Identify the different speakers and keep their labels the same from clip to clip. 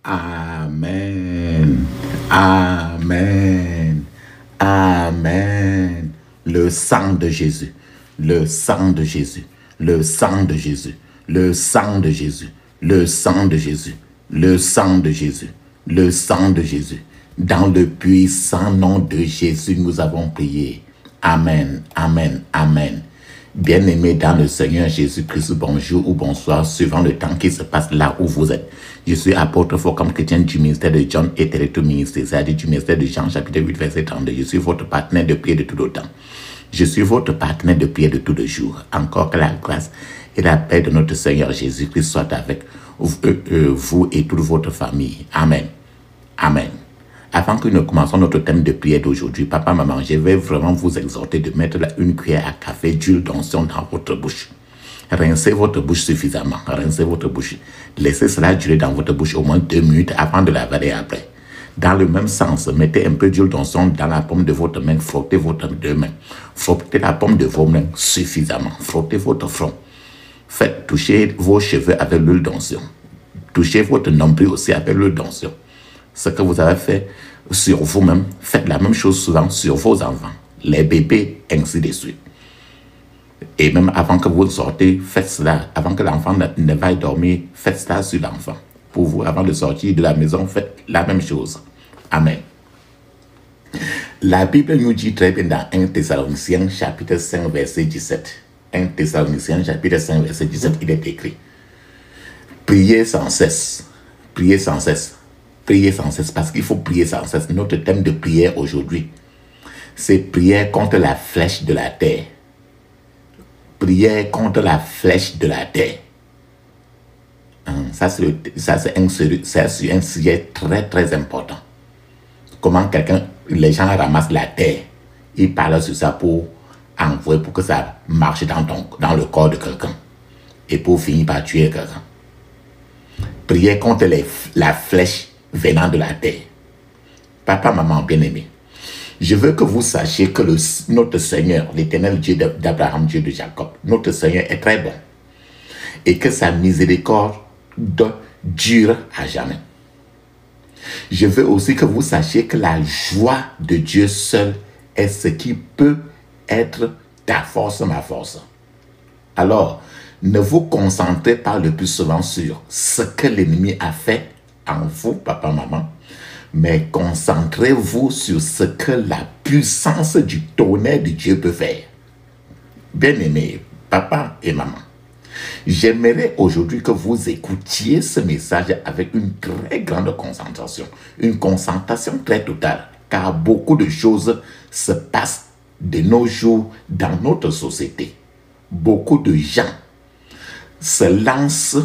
Speaker 1: Amen. Amen. Amen. Le sang de Jésus. Le sang de Jésus. Le sang de Jésus. Le sang de Jésus. Le sang de Jésus. Le sang de Jésus. Le sang de Jésus. Dans le puissant nom de Jésus, nous avons prié. Amen. Amen. Amen. Bien-aimés dans le Seigneur Jésus-Christ, bonjour ou bonsoir, suivant le temps qui se passe là où vous êtes. Je suis apôtre fort comme chrétien du ministère de John et Territoire ministère, c'est-à-dire du ministère de Jean, chapitre 8, verset 32. Je suis votre partenaire de prière de tout le temps. Je suis votre partenaire de prière de tout le jour. Encore que la grâce et la paix de notre Seigneur Jésus-Christ soient avec vous et toute votre famille. Amen. Amen. Avant que nous commençons notre thème de prière d'aujourd'hui, papa, maman, je vais vraiment vous exhorter de mettre une cuillère à café d'huile d'onction dans votre bouche. Rincez votre bouche suffisamment. Rincez votre bouche. Laissez cela durer dans votre bouche au moins 2 minutes avant de l'avaler après. Dans le même sens, mettez un peu d'huile d'onction dans la paume de votre main. Frottez votre deux mains. Frottez la paume de vos mains suffisamment. Frottez votre front. Faites toucher vos cheveux avec l'huile d'onction. Touchez votre nombril aussi avec l'huile d'onction. Ce que vous avez fait sur vous-même, faites la même chose souvent sur vos enfants, les bébés, ainsi de suite. Et même avant que vous sortez, faites cela. Avant que l'enfant ne vaille dormir, faites cela sur l'enfant. Pour vous, avant de sortir de la maison, faites la même chose. Amen. La Bible nous dit très bien dans 1 Thessaloniciens chapitre 5, verset 17. 1 Thessaloniciens chapitre 5, verset 17, il est écrit. Priez sans cesse. Priez sans cesse. Priez sans cesse, parce qu'il faut prier sans cesse. Notre thème de prière aujourd'hui, c'est prière contre la flèche de la terre. Prière contre la flèche de la terre. Ça, c'est un sujet très, très important. Comment les gens ramassent la terre, ils parlent sur ça pour envoyer, pour que ça marche dans le corps de quelqu'un. Et pour finir par tuer quelqu'un. Prière contre la flèche venant de la terre. Papa, maman, bien-aimé, je veux que vous sachiez que notre Seigneur, l'éternel Dieu d'Abraham, Dieu de Jacob, notre Seigneur est très bon et que sa miséricorde dure à jamais. Je veux aussi que vous sachiez que la joie de Dieu seul est ce qui peut être ta force, ma force. Alors, ne vous concentrez pas le plus souvent sur ce que l'ennemi a fait en vous, papa, maman, mais concentrez-vous sur ce que la puissance du tonnerre de Dieu peut faire. Bien-aimés, papa et maman, j'aimerais aujourd'hui que vous écoutiez ce message avec une très grande concentration, une concentration très totale, car beaucoup de choses se passent de nos jours dans notre société. Beaucoup de gens se lancent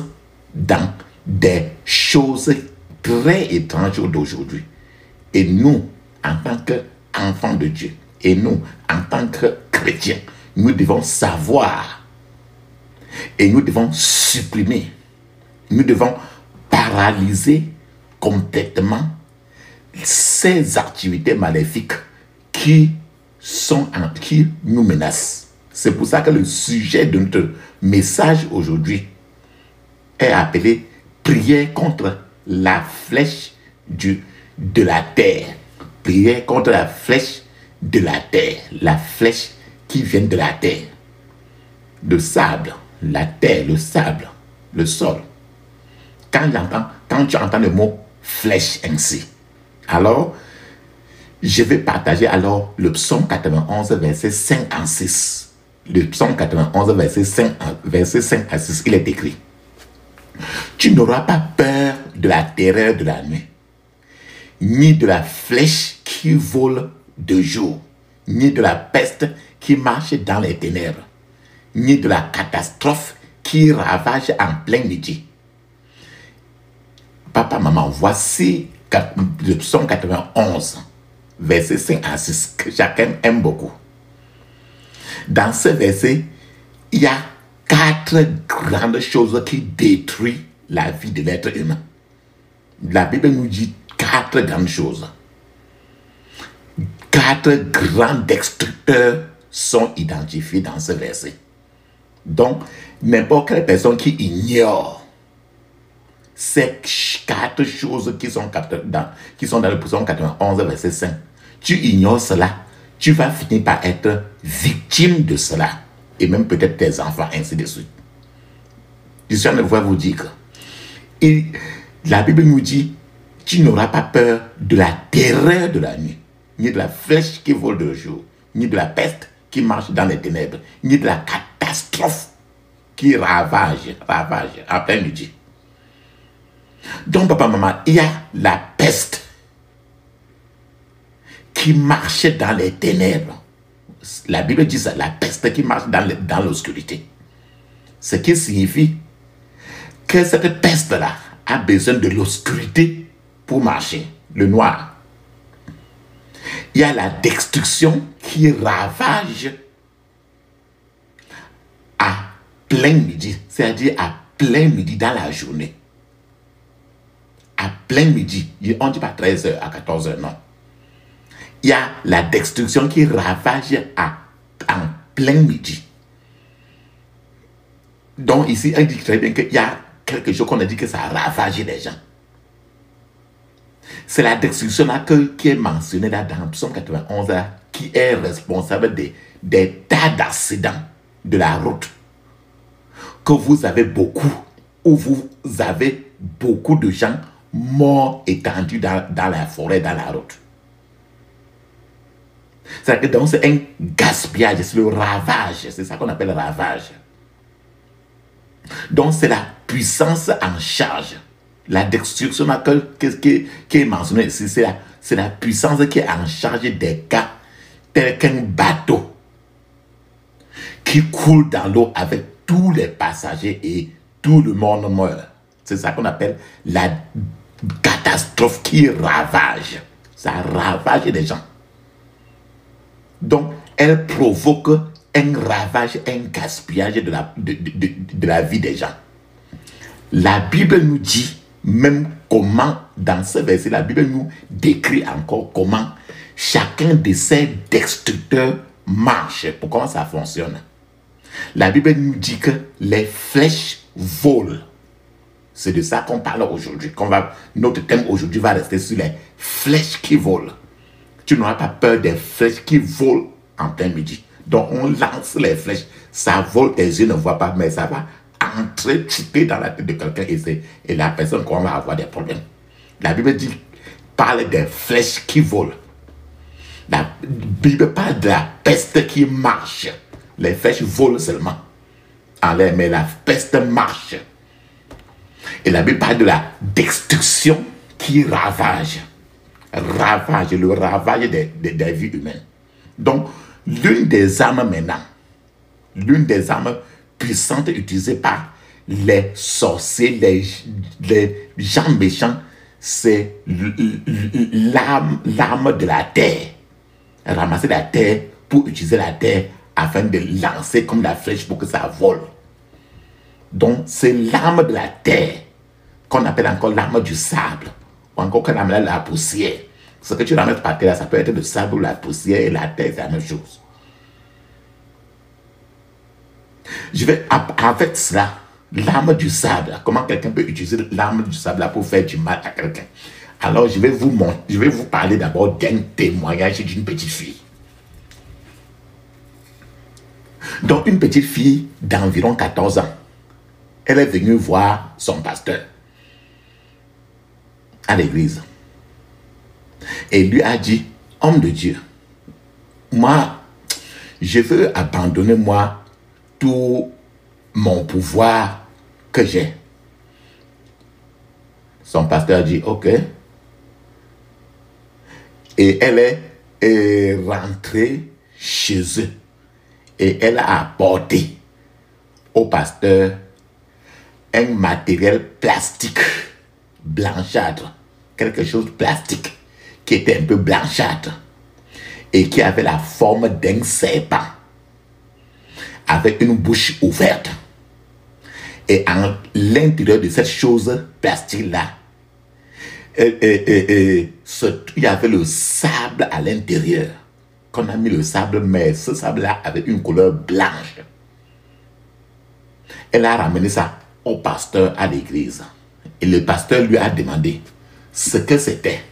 Speaker 1: dans des choses très étranges d'aujourd'hui. Et nous, en tant qu'enfants de Dieu, et nous, en tant que chrétiens, nous devons savoir et nous devons supprimer, nous devons paralyser complètement ces activités maléfiques qui nous menacent. C'est pour ça que le sujet de notre message aujourd'hui est appelé « Prière contre la flèche de la terre ». Prière contre la flèche de la terre. La flèche qui vient de la terre. Le sable, la terre, le sable, le sol. Quand tu entends le mot « flèche » ainsi, alors, je vais partager alors le psaume 91, verset 5 à 6. Le psaume 91, verset 5 à 6, il est écrit. Tu n'auras pas peur de la terreur de la nuit, ni de la flèche qui vole de jour, ni de la peste qui marche dans les ténèbres, ni de la catastrophe qui ravage en plein midi. Papa, maman, voici le psaume 91, verset 5 à 6, que chacun aime beaucoup. Dans ce verset, il y a 4 grandes choses qui détruisent la vie de l'être humain. La Bible nous dit 4 grandes choses. 4 grands destructeurs sont identifiés dans ce verset. Donc, n'importe quelle personne qui ignore ces 4 choses qui sont dans le psaume 91, verset 5, tu ignores cela, tu vas finir par être victime de cela, et même peut-être tes enfants, ainsi de suite. Je suis en train de vous dire que la Bible nous dit, tu n'auras pas peur de la terreur de la nuit, ni de la flèche qui vole de jour, ni de la peste qui marche dans les ténèbres, ni de la catastrophe qui ravage en plein midi. Donc, papa, maman, il y a la peste qui marchait dans les ténèbres. La Bible dit ça, la peste qui marche dans l'obscurité. Ce qui signifie que cette peste-là a besoin de l'obscurité pour marcher, le noir. Il y a la destruction qui ravage à plein midi, c'est-à-dire à plein midi dans la journée. À plein midi, on ne dit pas 13h à 14h, non. Il y a la destruction qui ravage en plein midi. Donc ici, on dit très bien qu'il y a quelque chose qu'on a dit que ça a ravagé les gens. C'est la destruction là qui est mentionnée là dans Psaume 91 là, qui est responsable des tas d'accidents de la route que vous avez beaucoup, où vous avez beaucoup de gens morts étendus dans la forêt, dans la route. C'est-à-dire que donc c'est un gaspillage, c'est le ravage, c'est ça qu'on appelle le ravage. Donc c'est la puissance en charge. La destruction qui est mentionnée ici, c'est la puissance qui est en charge des cas tel qu'un bateau qui coule dans l'eau avec tous les passagers et tout le monde meurt. C'est ça qu'on appelle la catastrophe qui ravage. Ça ravage les gens. Donc, elle provoque un ravage, un gaspillage de la vie des gens. La Bible nous dit même comment, dans ce verset, la Bible nous décrit encore comment chacun de ces destructeurs marche, pour comment ça fonctionne. La Bible nous dit que les flèches volent. C'est de ça qu'on parle aujourd'hui. Notre thème aujourd'hui va rester sur les flèches qui volent. Tu n'auras pas peur des flèches qui volent en plein midi. Donc on lance les flèches, ça vole, tes yeux ne voient pas, mais ça va entrer, chuter dans la tête de quelqu'un et la personne va avoir des problèmes. La Bible parle des flèches qui volent. La Bible parle de la peste qui marche. Les flèches volent seulement en l'air, mais la peste marche. Et la Bible parle de la destruction qui ravage. Le ravage des vies humaines. Donc, l'une des armes maintenant, l'une des armes puissantes utilisées par les sorciers, les gens méchants, c'est l'arme de la terre. Ramasser la terre pour utiliser la terre afin de lancer comme la flèche pour que ça vole. Donc, c'est l'arme de la terre qu'on appelle encore l'arme du sable, ou encore qu'on appelle la poussière. Ce que tu ramasses par terre, ça peut être le sable ou la poussière, et la terre, c'est la même chose. Je vais, avec cela, l'arme du sable, comment quelqu'un peut utiliser l'arme du sable pour faire du mal à quelqu'un. Alors, je vais vous parler d'abord d'un témoignage d'une petite fille. Donc, une petite fille d'environ 14 ans, elle est venue voir son pasteur à l'église. Et lui a dit, homme de Dieu, moi, je veux abandonner tout mon pouvoir que j'ai. Son pasteur a dit, ok. Et elle est rentrée chez eux. Et elle a apporté au pasteur un matériel plastique, blanchâtre, quelque chose de plastique, qui était un peu blanchâtre et qui avait la forme d'un serpent avec une bouche ouverte. Et à l'intérieur de cette chose plastique-là, il y avait le sable à l'intérieur. qu'on a mis le sable, mais ce sable-là avait une couleur blanche. Elle a ramené ça au pasteur à l'église. Et le pasteur lui a demandé ce que c'était.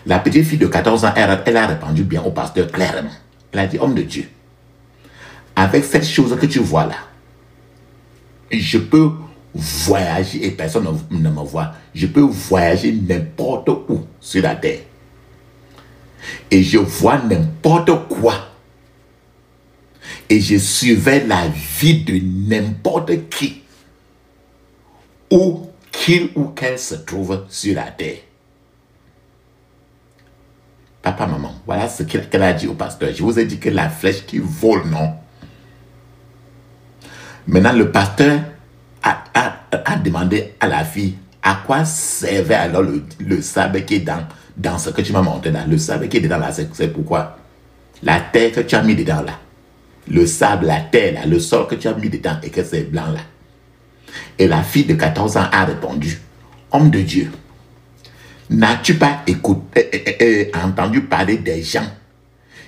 Speaker 1: La petite fille de 14 ans, elle a répondu bien au pasteur clairement. Elle a dit, homme de Dieu, avec cette chose que tu vois là, je peux voyager et personne ne me voit. Je peux voyager n'importe où sur la terre. Et je vois n'importe quoi. Et je surveille la vie de n'importe qui. Où qu'il ou qu'elle se trouve sur la terre. Papa, maman, voilà ce qu'elle a dit au pasteur. Je vous ai dit que la flèche qui vole, non? Maintenant, le pasteur a demandé à la fille à quoi servait alors le sable qui est dans ce que tu m'as montré là. Le sable qui est dedans là, c'est pourquoi? La terre que tu as mis dedans là. Le sable, la terre là, le sol que tu as mis dedans et que c'est blanc là. Et la fille de 14 ans a répondu, homme de Dieu, n'as-tu pas entendu parler des gens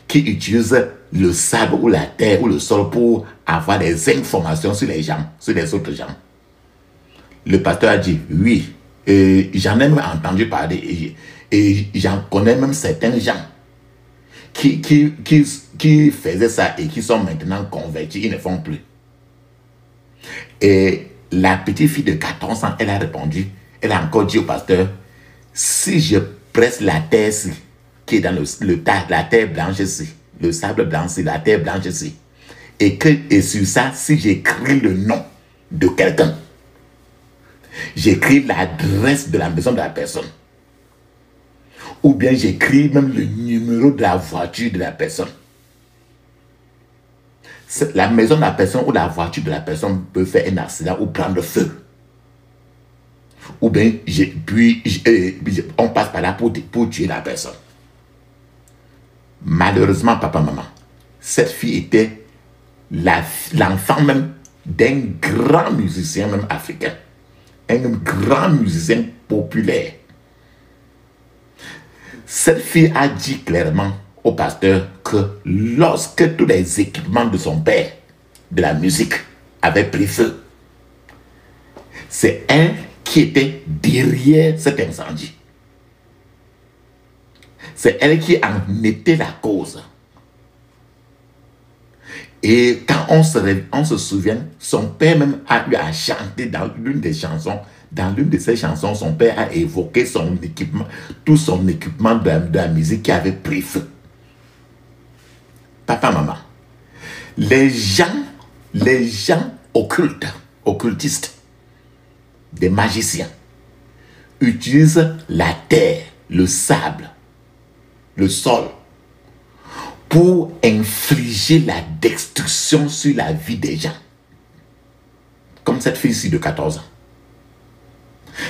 Speaker 1: qui utilisent le sable ou la terre ou le sol pour avoir des informations sur les gens, sur les autres gens? Le pasteur a dit, oui, j'en ai même entendu parler et j'en connais même certains gens qui faisaient ça et qui sont maintenant convertis, ils ne font plus. Et la petite fille de 14 ans, elle a répondu, elle a encore dit au pasteur, si je presse la terre ici, qui est dans la terre blanche ici, le sable blanc ici, la terre blanche ici, et sur ça, si j'écris le nom de quelqu'un, j'écris l'adresse de la maison de la personne, ou bien j'écris même le numéro de la voiture de la personne. La maison de la personne ou la voiture de la personne peut faire un accident ou prendre feu. Ou bien, on passe par là pour tuer la personne. Malheureusement, papa, maman, cette fille était l'enfant même d'un grand musicien même africain. Un grand musicien populaire. Cette fille a dit clairement au pasteur que lorsque tous les équipements de son père, de la musique, avaient pris feu, c'est elle qui était derrière cet incendie. C'est elle qui en était la cause. Et quand on se souvient, son père même a eu à chanter dans l'une des chansons. Dans l'une de ces chansons, son père a évoqué son équipement, tout son équipement de la musique qui avait pris feu. Papa, maman, les gens occultistes, des magiciens, utilisent la terre, le sable, le sol, pour infliger la destruction sur la vie des gens. Comme cette fille-ci de 14 ans.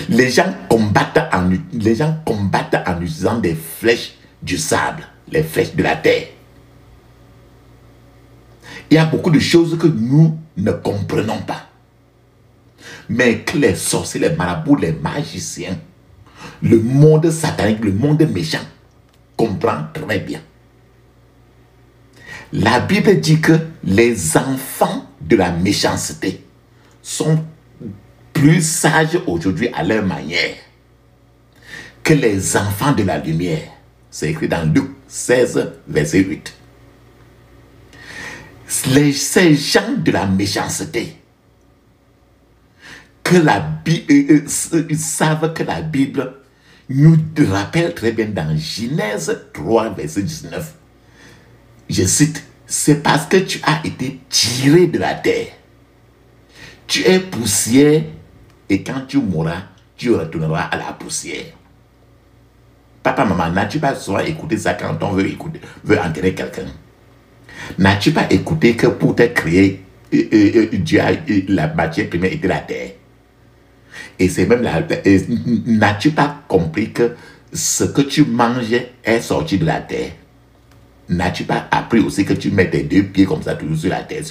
Speaker 1: Les gens combattent en utilisant des flèches du sable, les flèches de la terre. Il y a beaucoup de choses que nous ne comprenons pas. Mais que les sorciers, les marabouts, les magiciens, le monde satanique, le monde méchant, comprend très bien. La Bible dit que les enfants de la méchanceté sont plus sages aujourd'hui à leur manière que les enfants de la lumière. C'est écrit dans Luc 16, verset 8. Ces gens de la méchanceté, ils savent que la Bible nous rappelle très bien dans Genèse 3, verset 19. Je cite, c'est parce que tu as été tiré de la terre. Tu es poussière et quand tu mourras, tu retourneras à la poussière. Papa, maman, n'as-tu pas souvent écouté ça quand on veut enterrer quelqu'un? N'as-tu pas écouté que pour te créer, Dieu a la matière première était la terre? Et c'est même n'as-tu pas compris que ce que tu manges est sorti de la terre? N'as-tu pas appris aussi que tu mets tes deux pieds comme ça toujours sur la terre,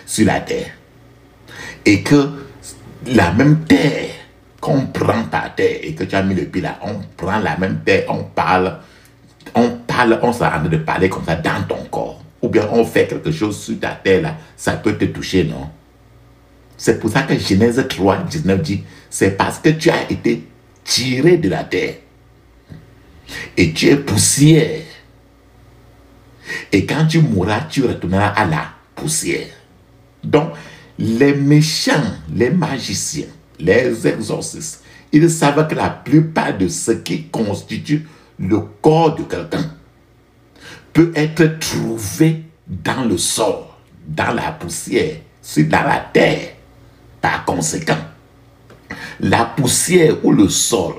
Speaker 1: sur la terre? Et que la même terre qu'on prend par terre et que tu as mis le pied là, on prend la même terre, on parle parle, on s'est en train de parler comme ça dans ton corps. Ou bien on fait quelque chose sur ta terre, là, ça peut te toucher, non? C'est pour ça que Genèse 3, 19 dit, c'est parce que tu as été tiré de la terre. Et tu es poussière. Et quand tu mourras, tu retourneras à la poussière. Donc, les méchants, les magiciens, les exorcistes, ils savent que la plupart de ce qui constitue le corps de quelqu'un peut être trouvé dans le sol, dans la poussière, dans la terre. Par conséquent, la poussière ou le sol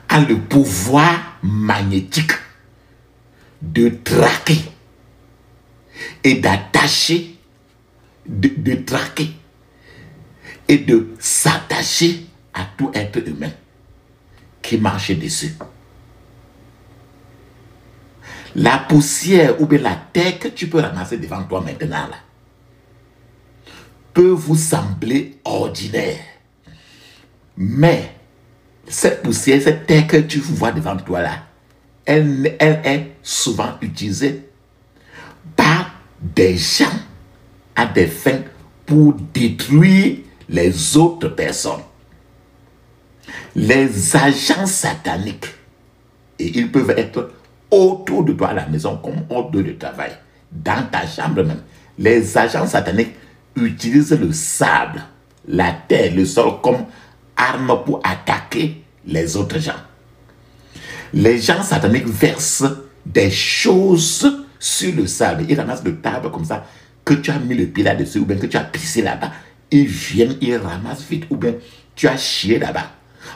Speaker 1: a le pouvoir magnétique de traquer et d'attacher, de traquer et de s'attacher à tout être humain qui marche dessus. La poussière ou bien la terre que tu peux ramasser devant toi maintenant là, peut vous sembler ordinaire. Mais cette poussière, cette terre que tu vois devant toi là, elle est souvent utilisée par des gens à des fins pour détruire les autres personnes. Les agents sataniques, et ils peuvent être autour de toi à la maison comme hors de travail, dans ta chambre même. Les agents sataniques utilisent le sable, la terre, le sol comme arme pour attaquer les autres gens. Les gens sataniques versent des choses sur le sable. Ils ramassent le sable comme ça, que tu as mis le pied là-dessus, ou bien que tu as pissé là-bas. Ils viennent, ils ramassent vite, ou bien tu as chié là-bas.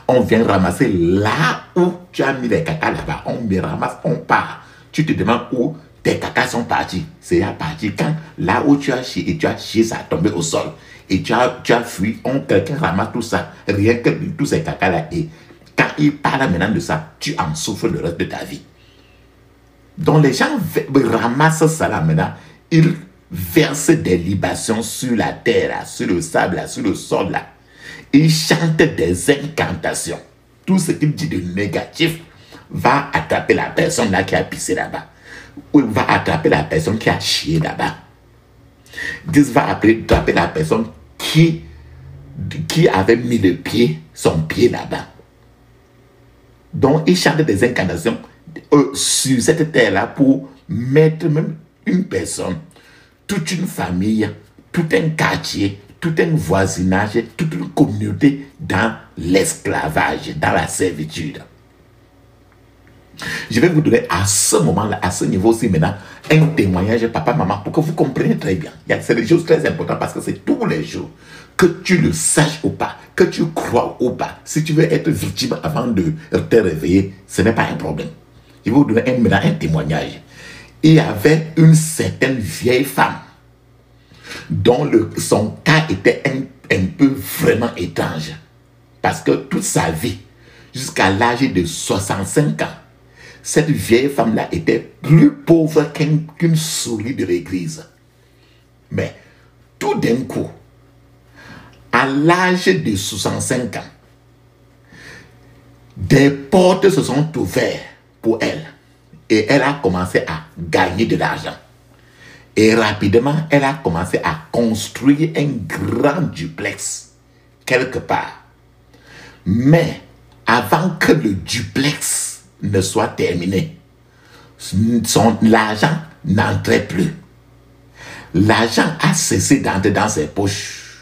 Speaker 1: On vient ramasser là où tu as mis les caca là-bas. On me ramasse, on part. Tu te demandes où tes caca sont partis. C'est à partir quand là où tu as chié et tu as chié, ça a tombé au sol. Et tu as fui, quelqu'un ramasse tout ça, rien que tous ces caca là. Et quand il parle maintenant de ça, tu en souffres le reste de ta vie. Donc les gens ramassent ça là maintenant, ils versent des libations sur la terre, là, sur le sable, là, sur le sol là. Ils chantent des incantations. Tout ce qu'il dit de négatif va attraper la personne là qui a pissé là-bas. Ou va attraper la personne qui a chié là-bas. Va attraper la personne qui avait mis son pied là-bas. Donc, ils chantent des incantations sur cette terre-là pour mettre même une personne, toute une famille, tout un quartier, tout un voisinage, toute une communauté dans l'esclavage, dans la servitude. Je vais vous donner à ce moment-là, à ce niveau-ci maintenant, un témoignage, papa, maman, pour que vous compreniez très bien. C'est des choses très importantes parce que c'est tous les jours. Que tu le saches ou pas, que tu crois ou pas, si tu veux être victime avant de te réveiller, ce n'est pas un problème. Je vais vous donner maintenant un témoignage. Il y avait une certaine vieille femme dont son cas était un peu vraiment étrange. Parce que toute sa vie, jusqu'à l'âge de 65 ans, cette vieille femme-là était plus pauvre qu'une souris de l'église. Mais tout d'un coup, à l'âge de 65 ans, des portes se sont ouvertes pour elle. Et elle a commencé à gagner de l'argent. Et rapidement, elle a commencé à construire un grand duplex quelque part. Mais avant que le duplex ne soit terminé, l'argent n'entrait plus. L'argent a cessé d'entrer dans ses poches.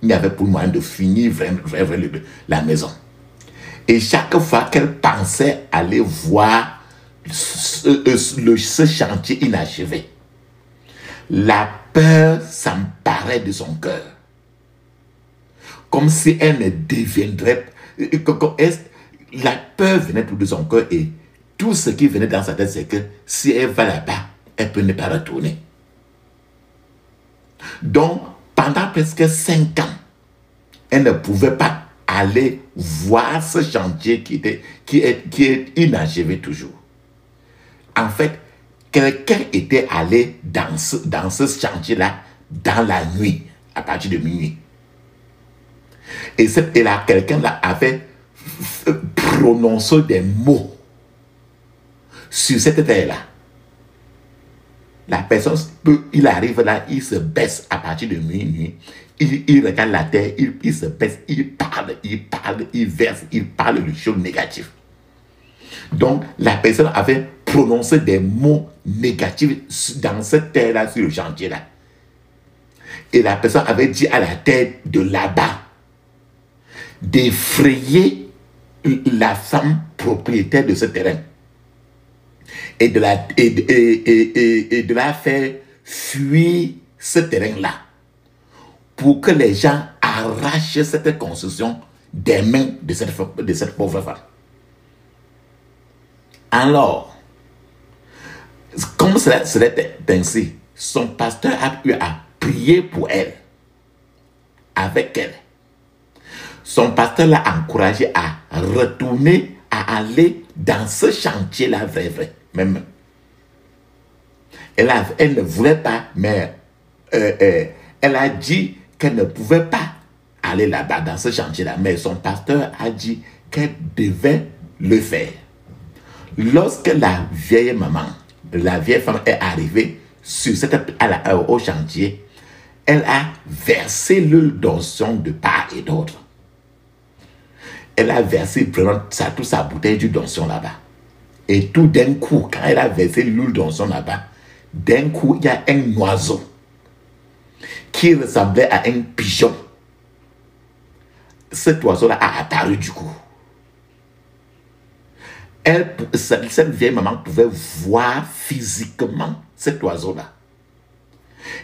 Speaker 1: Il n'y avait plus moyen de finir vraiment la maison. Et chaque fois qu'elle pensait aller voir ce chantier inachevé, la peur s'emparait de son cœur. Comme si elle ne deviendrait... La peur venait tout de son cœur et tout ce qui venait dans sa tête, c'est que si elle va là-bas, elle peut ne pas retourner. Donc, pendant presque 5 ans, elle ne pouvait pas aller voir ce chantier qui est inachevé toujours. En fait, quelqu'un était allé dans ce chantier-là dans la nuit, à partir de minuit. Et là, quelqu'un là avait prononcé des mots sur cette terre-là. La personne, il arrive là, il se baisse à partir de minuit, il regarde la terre, il se baisse, il parle, il verse, il parle de choses négatives. Donc, la personne avait prononcé des mots négatifs dans cette terre-là, sur le chantier-là. Et la personne avait dit à la terre de là-bas d'effrayer la femme propriétaire de ce terrain et de la faire fuir ce terrain-là pour que les gens arrachent cette construction des mains de cette pauvre femme. Alors, comme cela serait ainsi, son pasteur a eu à prier pour elle, avec elle. Son pasteur l'a encouragé à retourner, à aller dans ce chantier-là, vrai. Même. Elle ne voulait pas, mais elle a dit qu'elle ne pouvait pas aller là-bas, dans ce chantier-là. Mais son pasteur a dit qu'elle devait le faire. Lorsque la vieille maman, la vieille femme est arrivée au chantier, elle a versé l'huile d'onction de part et d'autre. Elle a versé vraiment toute sa bouteille d'huile d'onction là-bas. Et tout d'un coup, quand elle a versé l'huile d'onction là-bas, d'un coup, il y a un oiseau qui ressemblait à un pigeon. Cet oiseau-là a apparu du coup. Cette vieille maman pouvait voir physiquement cet oiseau-là.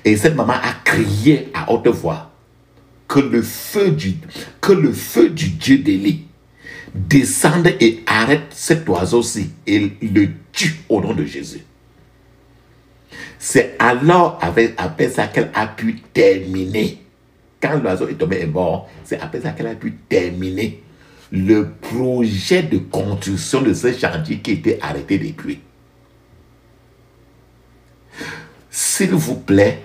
Speaker 1: Et cette maman a crié à haute voix que le feu du Dieu d'Élie descende et arrête cet oiseau-ci et le tue au nom de Jésus. C'est alors après ça qu'elle a pu terminer. Quand l'oiseau est tombé et mort, c'est après ça qu'elle a pu terminer le projet de construction de ce chantier qui était arrêté depuis. S'il vous plaît,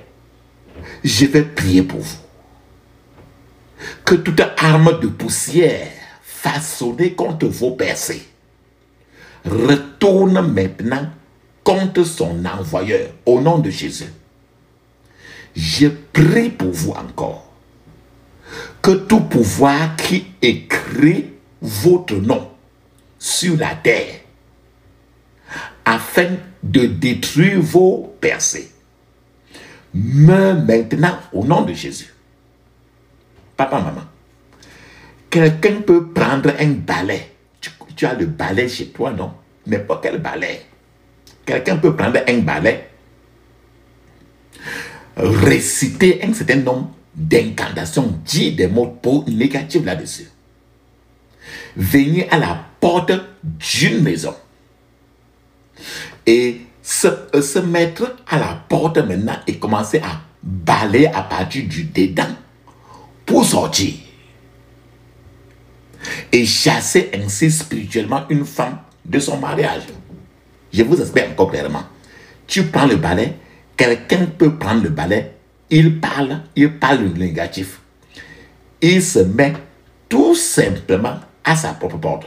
Speaker 1: je vais prier pour vous. Que toute arme de poussière façonnée contre vos percées retourne maintenant contre son envoyeur au nom de Jésus. Je prie pour vous encore. Que tout pouvoir qui écrit votre nom sur la terre afin de détruire vos percées meurt maintenant au nom de Jésus. Papa, maman, quelqu'un peut prendre un balai. Tu as le balai chez toi, non? N'importe quel balai. Quelqu'un peut prendre un balai, réciter un certain nombre d'incantations, dire des mots négatifs là-dessus. Venir à la porte d'une maison et se mettre à la porte maintenant et commencer à balayer à partir du dedans pour sortir. Et chasser ainsi spirituellement une femme de son mariage. Je vous explique encore clairement. Tu prends le balai, quelqu'un peut prendre le balai, il parle le négatif. Il se met tout simplement à sa propre porte.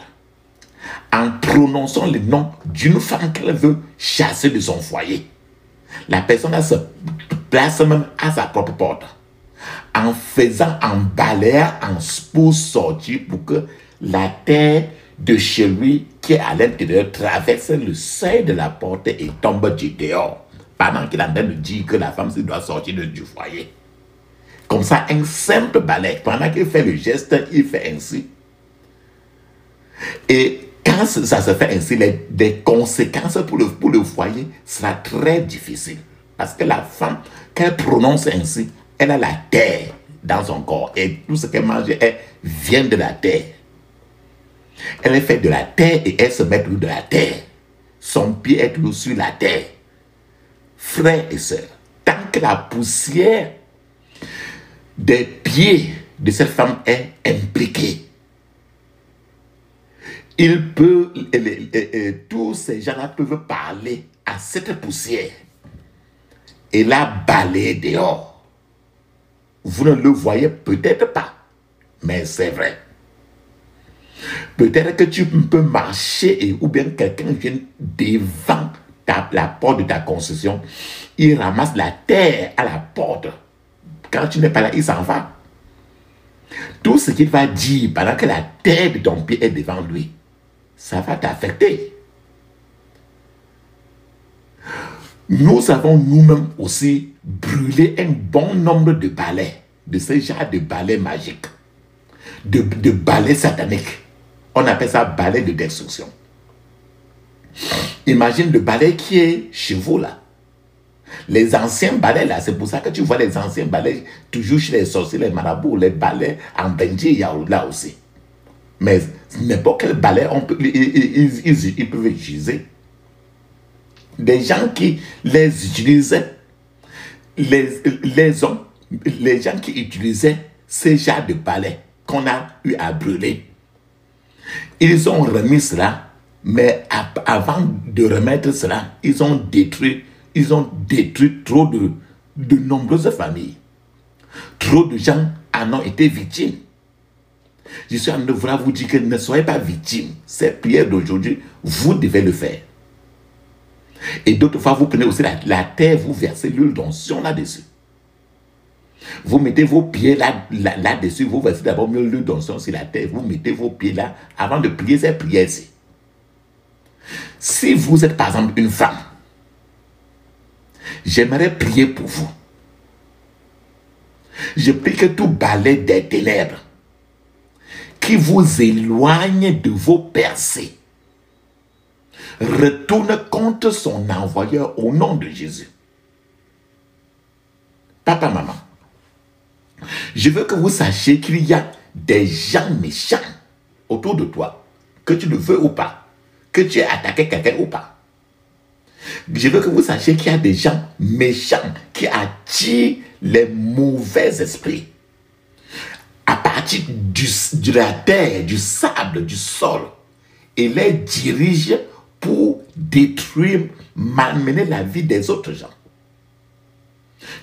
Speaker 1: En prononçant le nom d'une femme qu'elle veut chasser de son foyer. La personne se place même à sa propre porte. En balayant pour sortir pour que la terre de chez lui qui est à l'intérieur traverse le seuil de la porte et tombe du dehors. Pendant qu'il est en train de dire que la femme doit sortir du foyer. Comme ça, un simple balai. Pendant qu'il fait le geste, il fait ainsi. Et quand ça se fait ainsi, les conséquences pour le foyer sera très difficile. Parce que la femme, quand elle prononce ainsi, elle a la terre dans son corps. Et tout ce qu'elle mange, elle vient de la terre. Elle est faite de la terre et elle se met toujours de la terre. Son pied est toujours sur la terre. Frères et sœurs, tant que la poussière des pieds de cette femme est impliquée, tous ces gens-là peuvent parler à cette poussière et la balayer dehors. Vous ne le voyez peut-être pas, mais c'est vrai. Peut-être que tu peux marcher ou bien quelqu'un vient devant la porte de ta construction. Il ramasse la terre à la porte. Quand tu n'es pas là, il s'en va. Tout ce qu'il va dire pendant que la terre de ton pied est devant lui, ça va t'affecter. Nous avons nous-mêmes aussi brûlé un bon nombre de balais, de ce genre de balais magiques, de balais sataniques. On appelle ça balai de destruction. Imagine le balai qui est chez vous là. Les anciens balais là, c'est pour ça que tu vois les anciens balais toujours chez les sorciers, les marabouts, les balais en Benji, il y a là aussi. Mais n'importe quel balai, ils peuvent utiliser. Des gens qui les utilisaient, les hommes, les gens qui utilisaient ces genres de balais qu'on a eu à brûler. Ils ont remis cela, mais avant de remettre cela, ils ont détruit trop de nombreuses familles. Trop de gens en ont été victimes. Je suis en train de vous dire que ne soyez pas victimes. Cette prière d'aujourd'hui, vous devez le faire. Et d'autres fois, vous prenez aussi la terre, vous versez l'huile d'onction là-dessus. Vous mettez vos pieds là-dessus, vous versez d'abord l'huile d'onction sur la terre, vous mettez vos pieds là avant de prier cette prière-ci. Si vous êtes par exemple une femme, j'aimerais prier pour vous. Je prie que tout balai des ténèbres qui vous éloigne de vos percées retourne contre son envoyeur au nom de Jésus. Papa, maman, je veux que vous sachiez qu'il y a des gens méchants autour de toi, que tu le veux ou pas, que tu aies attaqué quelqu'un ou pas. Je veux que vous sachiez qu'il y a des gens méchants qui attirent les mauvais esprits à partir de la terre, du sable, du sol, et les dirigent pour détruire, malmener la vie des autres gens.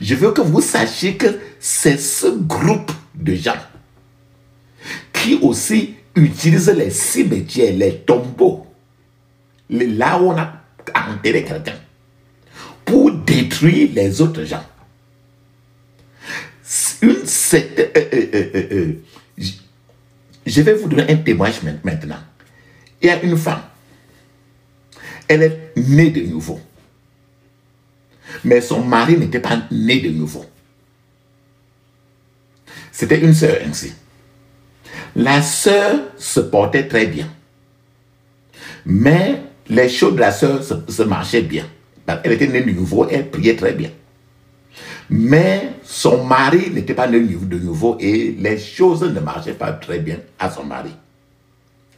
Speaker 1: Je veux que vous sachiez que c'est ce groupe de gens qui aussi utilisent les cimetières, les tombeaux, là où on a enterré quelqu'un, pour détruire les autres gens. Je vais vous donner un témoignage maintenant. Il y a une femme. Elle est née de nouveau. Mais son mari n'était pas né de nouveau. C'était une sœur ainsi. La sœur se portait très bien. Mais les choses de la sœur se marchaient bien. Elle était née de nouveau, elle priait très bien. Mais son mari n'était pas né de nouveau et les choses ne marchaient pas très bien à son mari.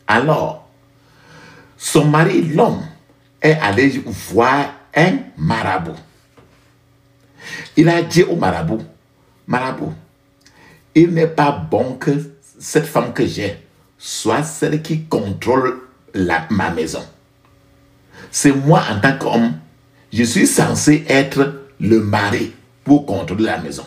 Speaker 1: Alors, son mari, l'homme, est allé voir un marabout. Il a dit au marabout, marabout, il n'est pas bon que cette femme que j'ai soit celle qui contrôle ma maison. C'est moi en tant qu'homme, je suis censé être le mari pour contrôler la maison.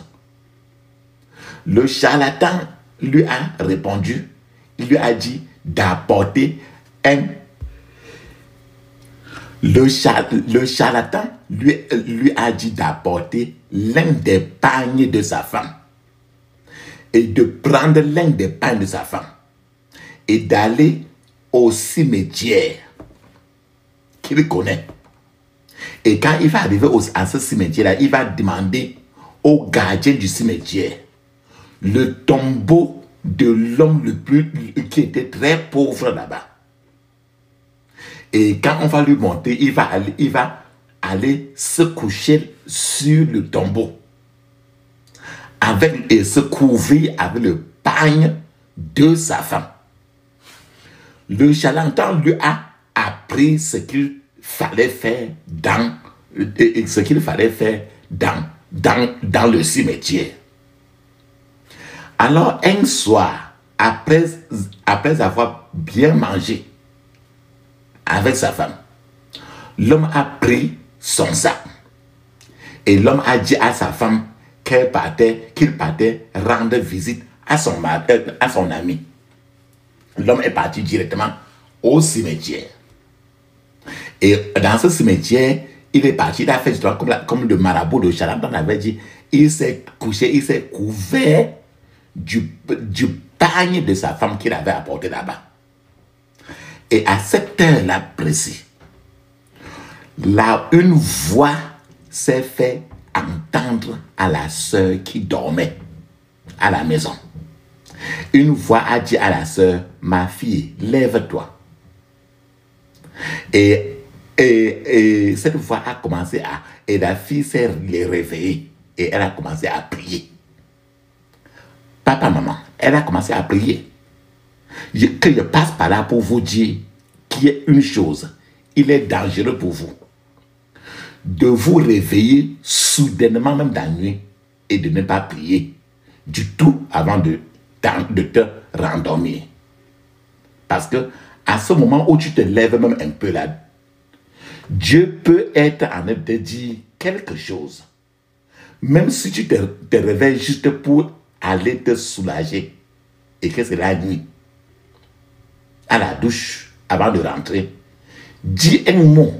Speaker 1: Le charlatan lui a répondu, il lui a dit d'apporter un... Le charlatan lui a dit d'apporter l'un des pagnes de sa femme et de prendre l'un des pagnes de sa femme et d'aller au cimetière qu'il connaît. Et quand il va arriver à ce cimetière-là, il va demander au gardien du cimetière le tombeau de l'homme qui était très pauvre là-bas. Et quand on va lui monter, il va aller se coucher sur le tombeau et se couvrir avec le pagne de sa femme. Le charlatan lui a appris ce qu'il fallait faire dans le cimetière. Alors un soir, après avoir bien mangé avec sa femme, l'homme a pris son sac et l'homme a dit à sa femme qu'il partait rendre visite à son ami. l'homme est parti directement au cimetière. Et dans ce cimetière, il est parti, il a fait justement comme le marabout de Charenton avait dit, il s'est couché, il s'est couvert du pagne de sa femme qu'il avait apporté là-bas. Et à cette heure-là précis, là, une voix s'est fait entendre à la sœur qui dormait à la maison. Une voix a dit à la sœur, ma fille, lève-toi. Et cette voix a commencé à... Et la fille s'est réveillée et elle a commencé à prier. Papa, maman, elle a commencé à prier. Que je passe par là pour vous dire qu'il y a une chose. Il est dangereux pour vous de vous réveiller soudainement, même dans la nuit, et de ne pas prier du tout avant de te rendormir. Parce que à ce moment où tu te lèves même un peu là, Dieu peut être en train de te dire quelque chose. Même si tu te réveilles juste pour aller te soulager et que c'est la nuit, à la douche, avant de rentrer, dis un mot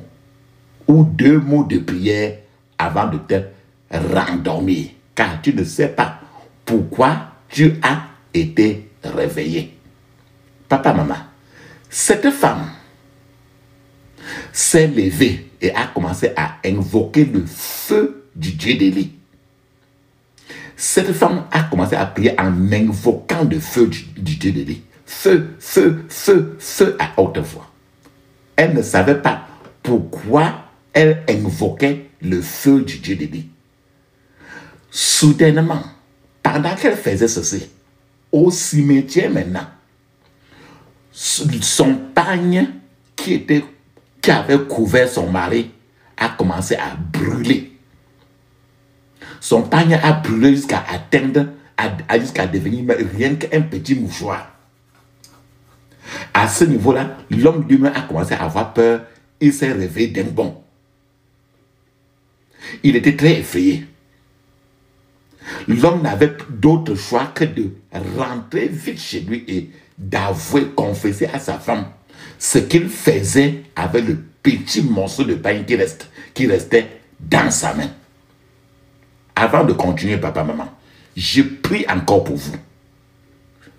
Speaker 1: ou 2 mots de prière avant de te rendormir, car tu ne sais pas pourquoi tu as été réveillé. Papa, maman, cette femme s'est levée et a commencé à invoquer le feu du Dieu d'Élie. Cette femme a commencé à prier en invoquant le feu du Dieu d'Élie. Feu, feu, feu, feu à haute voix. Elle ne savait pas pourquoi elle invoquait le feu du Dieu d'Élie. Soudainement, pendant qu'elle faisait ceci, au cimetière maintenant, son pagne qui avait couvert son mari a commencé à brûler. Son pagne a brûlé jusqu'à atteindre, jusqu'à devenir rien qu'un petit mouchoir. À ce niveau-là, l'homme lui-même a commencé à avoir peur. Il s'est réveillé d'un bond. Il était très effrayé. L'homme n'avait d'autre choix que de rentrer vite chez lui et d'avouer, confesser à sa femme ce qu'il faisait avec le petit morceau de pain qui restait dans sa main. Avant de continuer, papa, maman, je prie encore pour vous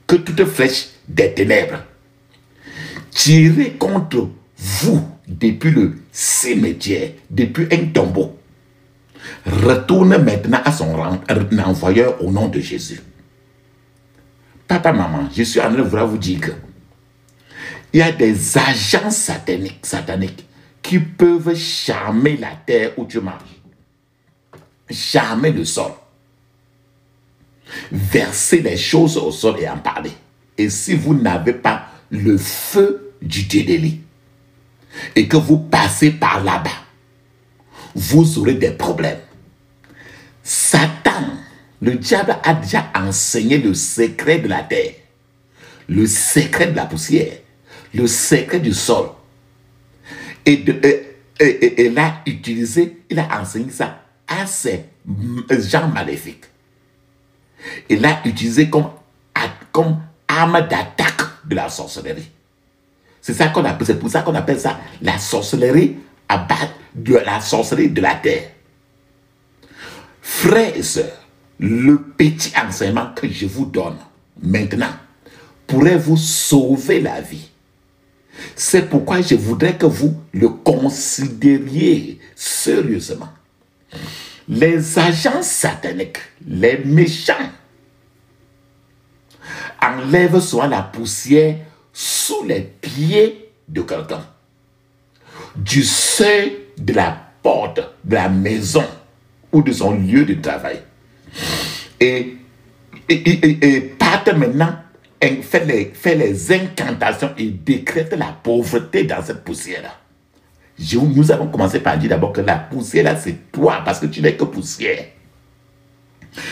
Speaker 1: que toute flèche des ténèbres tirée contre vous depuis le cimetière, depuis un tombeau, retourne maintenant à son envoyeur au nom de Jésus. Papa, maman, je suis en train de vouloir vous dire que il y a des agents sataniques qui peuvent charmer la terre où tu marches, charmer le sol, verser les choses au sol et en parler. Et si vous n'avez pas le feu du Dieu d'Élie et que vous passez par là-bas, vous aurez des problèmes. Satan, le diable a déjà enseigné le secret de la terre, le secret de la poussière, le secret du sol. Et il a enseigné ça à ces gens maléfiques. Il a utilisé comme arme d'attaque de la sorcellerie. C'est pour ça qu'on appelle ça la sorcellerie de la terre. Frères et sœurs, le petit enseignement que je vous donne maintenant pourrait vous sauver la vie. C'est pourquoi je voudrais que vous le considériez sérieusement. Les agents sataniques, les méchants, enlèvent souvent la poussière sous les pieds de quelqu'un, du seuil de la porte de la maison ou de son lieu de travail. Et partent maintenant, fait les incantations et décrète la pauvreté dans cette poussière-là. Nous avons commencé par dire d'abord que la poussière-là, c'est toi, parce que tu n'es que poussière.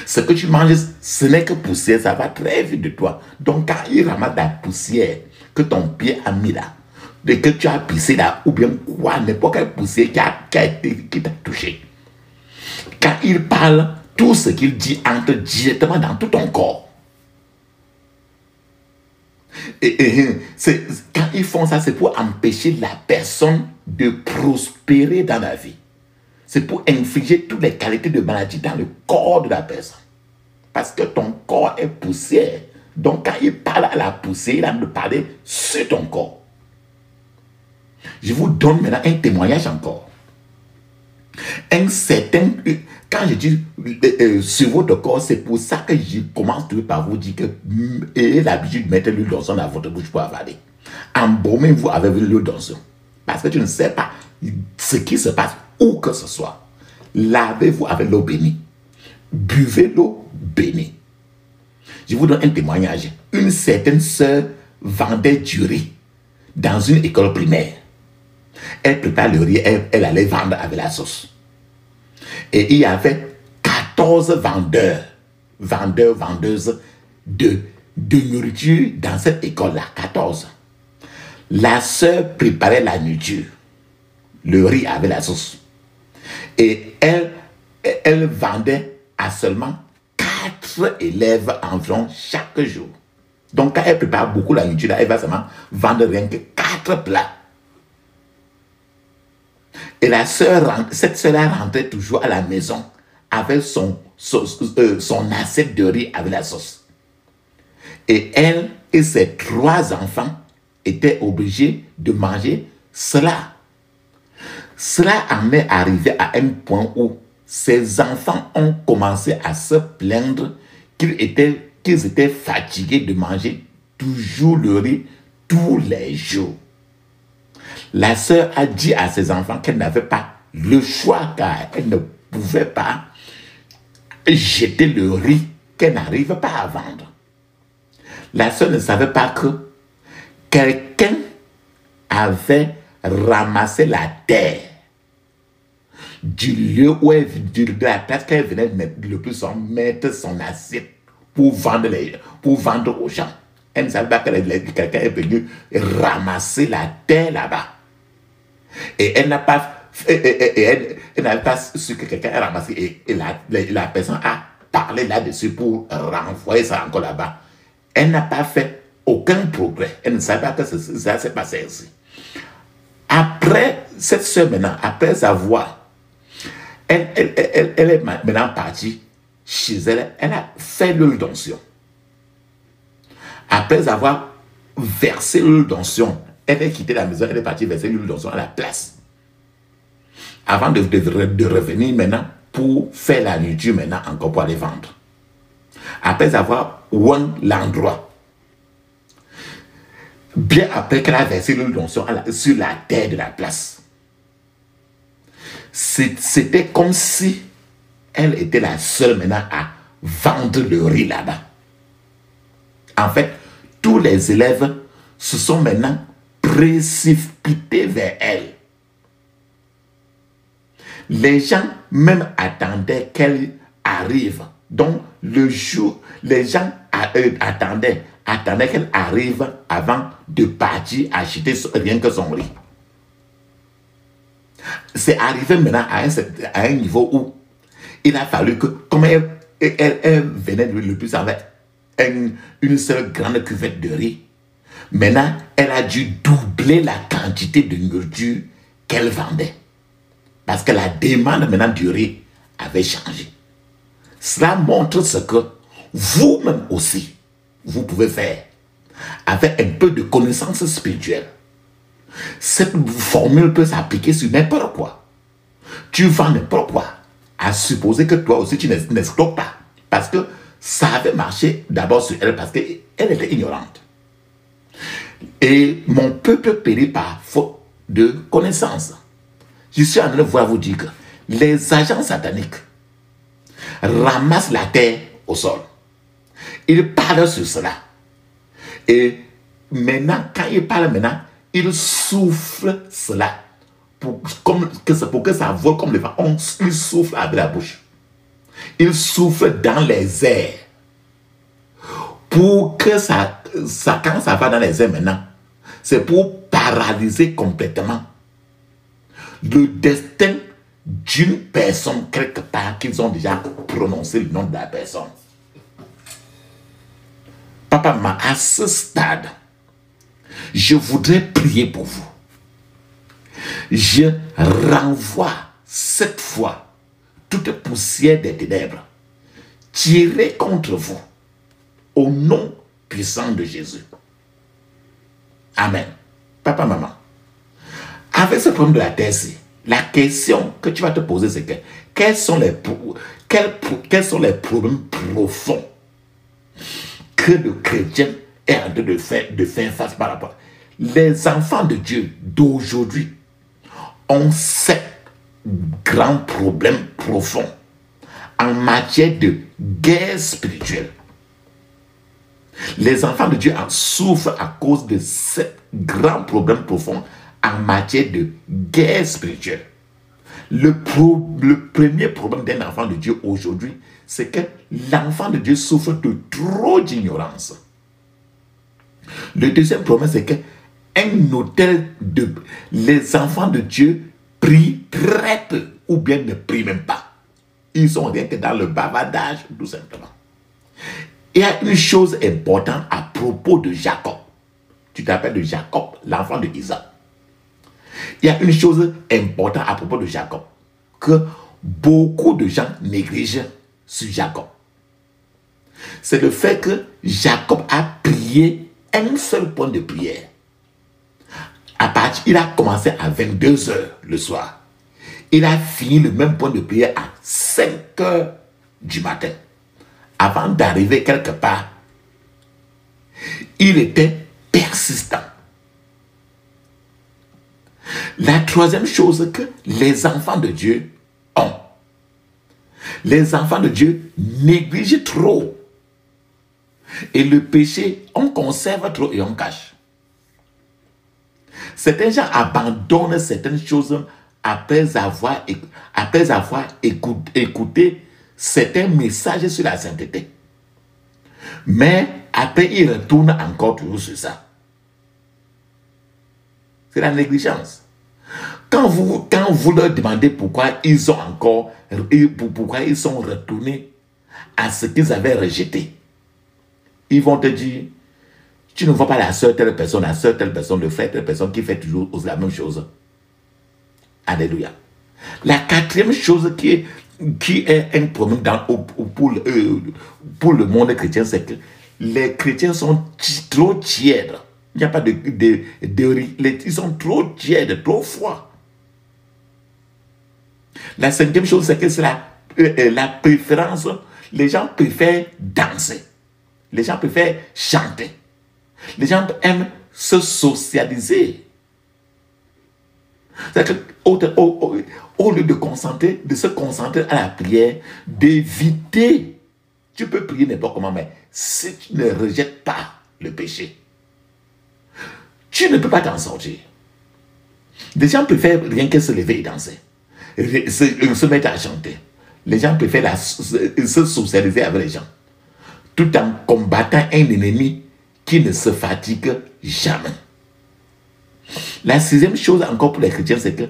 Speaker 1: Ce que tu manges, ce n'est que poussière, ça va très vite de toi. Donc, quand il ramasse la poussière que ton pied a mis là, et que tu as pissé là, ou bien quoi, n'importe quelle poussière qui t'a touché, quand il parle, tout ce qu'il dit entre directement dans tout ton corps. Quand ils font ça, c'est pour empêcher la personne de prospérer dans la vie. C'est pour infliger toutes les qualités de maladie dans le corps de la personne. Parce que ton corps est poussière. Donc quand il parle à la poussière, il a de parler sur ton corps. Je vous donne maintenant un témoignage encore. Un certain... Quand je dis sur votre corps, c'est pour ça que je commence toujours par vous dire que ayez l'habitude de mettre l'huile d'onction dans votre bouche pour avaler. Embaumez-vous avec l'huile d'onction. Parce que tu ne sais pas ce qui se passe où que ce soit. Lavez-vous avec l'eau bénie. Buvez l'eau bénie. Je vous donne un témoignage. Une certaine sœur vendait du riz dans une école primaire. Elle prépare le riz, elle allait vendre avec la sauce. Et il y avait 14 vendeuses de nourriture dans cette école-là. 14. La sœur préparait la nourriture. Le riz avec la sauce. Et elle vendait à seulement 4 élèves environ chaque jour. Donc quand elle prépare beaucoup la nourriture, elle va seulement vendre rien que 4 plats. Et cette sœur-là rentrait toujours à la maison avec son assiette de riz avec la sauce. Et elle et ses 3 enfants étaient obligés de manger cela. Cela en est arrivé à un point où ses enfants ont commencé à se plaindre qu'ils étaient fatigués de manger toujours le riz tous les jours. La sœur a dit à ses enfants qu'elle n'avait pas le choix car elle ne pouvait pas jeter le riz qu'elle n'arrive pas à vendre. La sœur ne savait pas que quelqu'un avait ramassé la terre du lieu où de la place qu'elle venait le plus mettre son assiette pour vendre aux gens. Elle ne savait pas que quelqu'un est venu ramasser la terre là-bas. Et elle n'a pas su que quelqu'un a ramassé et la personne a parlé là-dessus pour renvoyer ça encore là-bas. Elle n'a pas fait aucun progrès. Elle ne savait pas que ça s'est passé ainsi. Après cette semaine, après avoir, elle est maintenant partie chez elle, elle a fait l'huile d'onction. Après avoir versé l'huile d'onction, elle est quitté la maison, elle est partie verser l'huile d'onction à la place. Avant de revenir maintenant pour faire la nourriture maintenant encore pour aller vendre. Après avoir oint l'endroit, bien après qu'elle a versé l'huile d'onction sur la terre de la place, c'était comme si elle était la seule maintenant à vendre le riz là-bas. En fait, tous les élèves se sont maintenant précipités vers elle. Les gens même attendaient qu'elle arrive. Donc, le jour, les gens attendaient qu'elle arrive avant de partir acheter rien que son riz. C'est arrivé maintenant à un niveau où il a fallu que, comme elle venait le plus avec une seule grande cuvette de riz, maintenant, elle a dû doubler la quantité de nourriture qu'elle vendait. Parce que la demande maintenant du riz avait changé. Cela montre ce que vous-même aussi, vous pouvez faire avec un peu de connaissance spirituelle. Cette formule peut s'appliquer sur n'importe quoi. Tu vends n'importe quoi, à supposer que toi aussi tu n'exploites pas. Parce que ça avait marché d'abord sur elle parce qu'elle était ignorante. Et mon peuple périt par faute de connaissance. Je suis en train de vous dire que les agents sataniques ramassent la terre au sol. Ils parlent sur cela. Et maintenant, quand ils parlent maintenant, ils soufflent cela pour que ça vole comme le vent. Ils soufflent avec la bouche. Ils soufflent dans les airs. Pour que quand ça va dans les airs maintenant, c'est pour paralyser complètement le destin d'une personne quelque part qu'ils ont déjà prononcé le nom de la personne. Papa, à ce stade, Je voudrais prier pour vous. Je renvoie cette fois toute poussière des ténèbres tirée contre vous au nom puissant de Jésus. Amen. Papa, maman, avec ce problème de la terre-ci, la question que tu vas te poser, c'est que quels sont les problèmes profonds que le chrétien est en train de faire face par rapport. Les enfants de Dieu d'aujourd'hui ont sept grands problèmes profonds en matière de guerre spirituelle. Les enfants de Dieu en souffrent à cause de sept grands problèmes profonds en matière de guerre spirituelle. Le premier problème d'un enfant de Dieu aujourd'hui, c'est que l'enfant de Dieu souffre de trop d'ignorance. Le deuxième problème, c'est que les enfants de Dieu prient très peu ou bien ne prient même pas. Ils sont rien que dans le bavardage, tout simplement. Il y a une chose importante à propos de Jacob. Tu t'appelles de Jacob, l'enfant de Isaac. Il y a une chose importante à propos de Jacob que beaucoup de gens négligent sur Jacob. C'est le fait que Jacob a prié un seul point de prière. Il a commencé à 22 heures le soir. Il a fini le même point de prière à 5 heures du matin. Avant d'arriver quelque part, il était persistant. La troisième chose que les enfants de Dieu ont, les enfants de Dieu négligent trop. Et le péché, on conserve trop et on cache. Certains gens abandonnent certaines choses après avoir écouté certains messages sur la sainteté. Mais après, ils retournent encore toujours sur ça. C'est la négligence. Quand vous leur demandez pourquoi ils sont retournés à ce qu'ils avaient rejeté, ils vont te dire, tu ne vois pas la sœur telle personne, le frère telle personne qui fait toujours la même chose. Alléluia. La quatrième chose qui est un problème pour le monde chrétien, c'est que les chrétiens sont trop tièdes. Il n'y a pas ils sont trop tièdes, trop froids. La cinquième chose, c'est que c'est la préférence. Les gens préfèrent danser. Les gens préfèrent chanter. Les gens aiment se socialiser. C'est-à-dire qu'au lieu de se concentrer à la prière, d'éviter, tu peux prier n'importe comment, mais si tu ne rejettes pas le péché, tu ne peux pas t'en sortir. Les gens préfèrent rien que se lever et danser, se mettre à chanter. Les gens préfèrent se socialiser avec les gens, tout en combattant un ennemi qui ne se fatigue jamais. La sixième chose encore pour les chrétiens, c'est que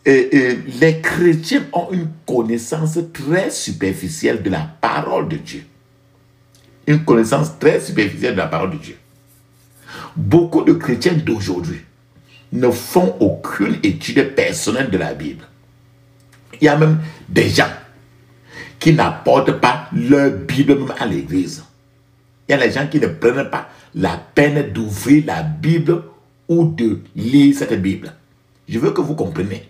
Speaker 1: les chrétiens ont une connaissance très superficielle de la parole de Dieu. Une connaissance très superficielle de la parole de Dieu. Beaucoup de chrétiens d'aujourd'hui ne font aucune étude personnelle de la Bible. Il y a même des gens qui n'apportent pas leur Bible même à l'église. Il y a des gens qui ne prennent pas la peine d'ouvrir la Bible ou de lire cette Bible. Je veux que vous compreniez.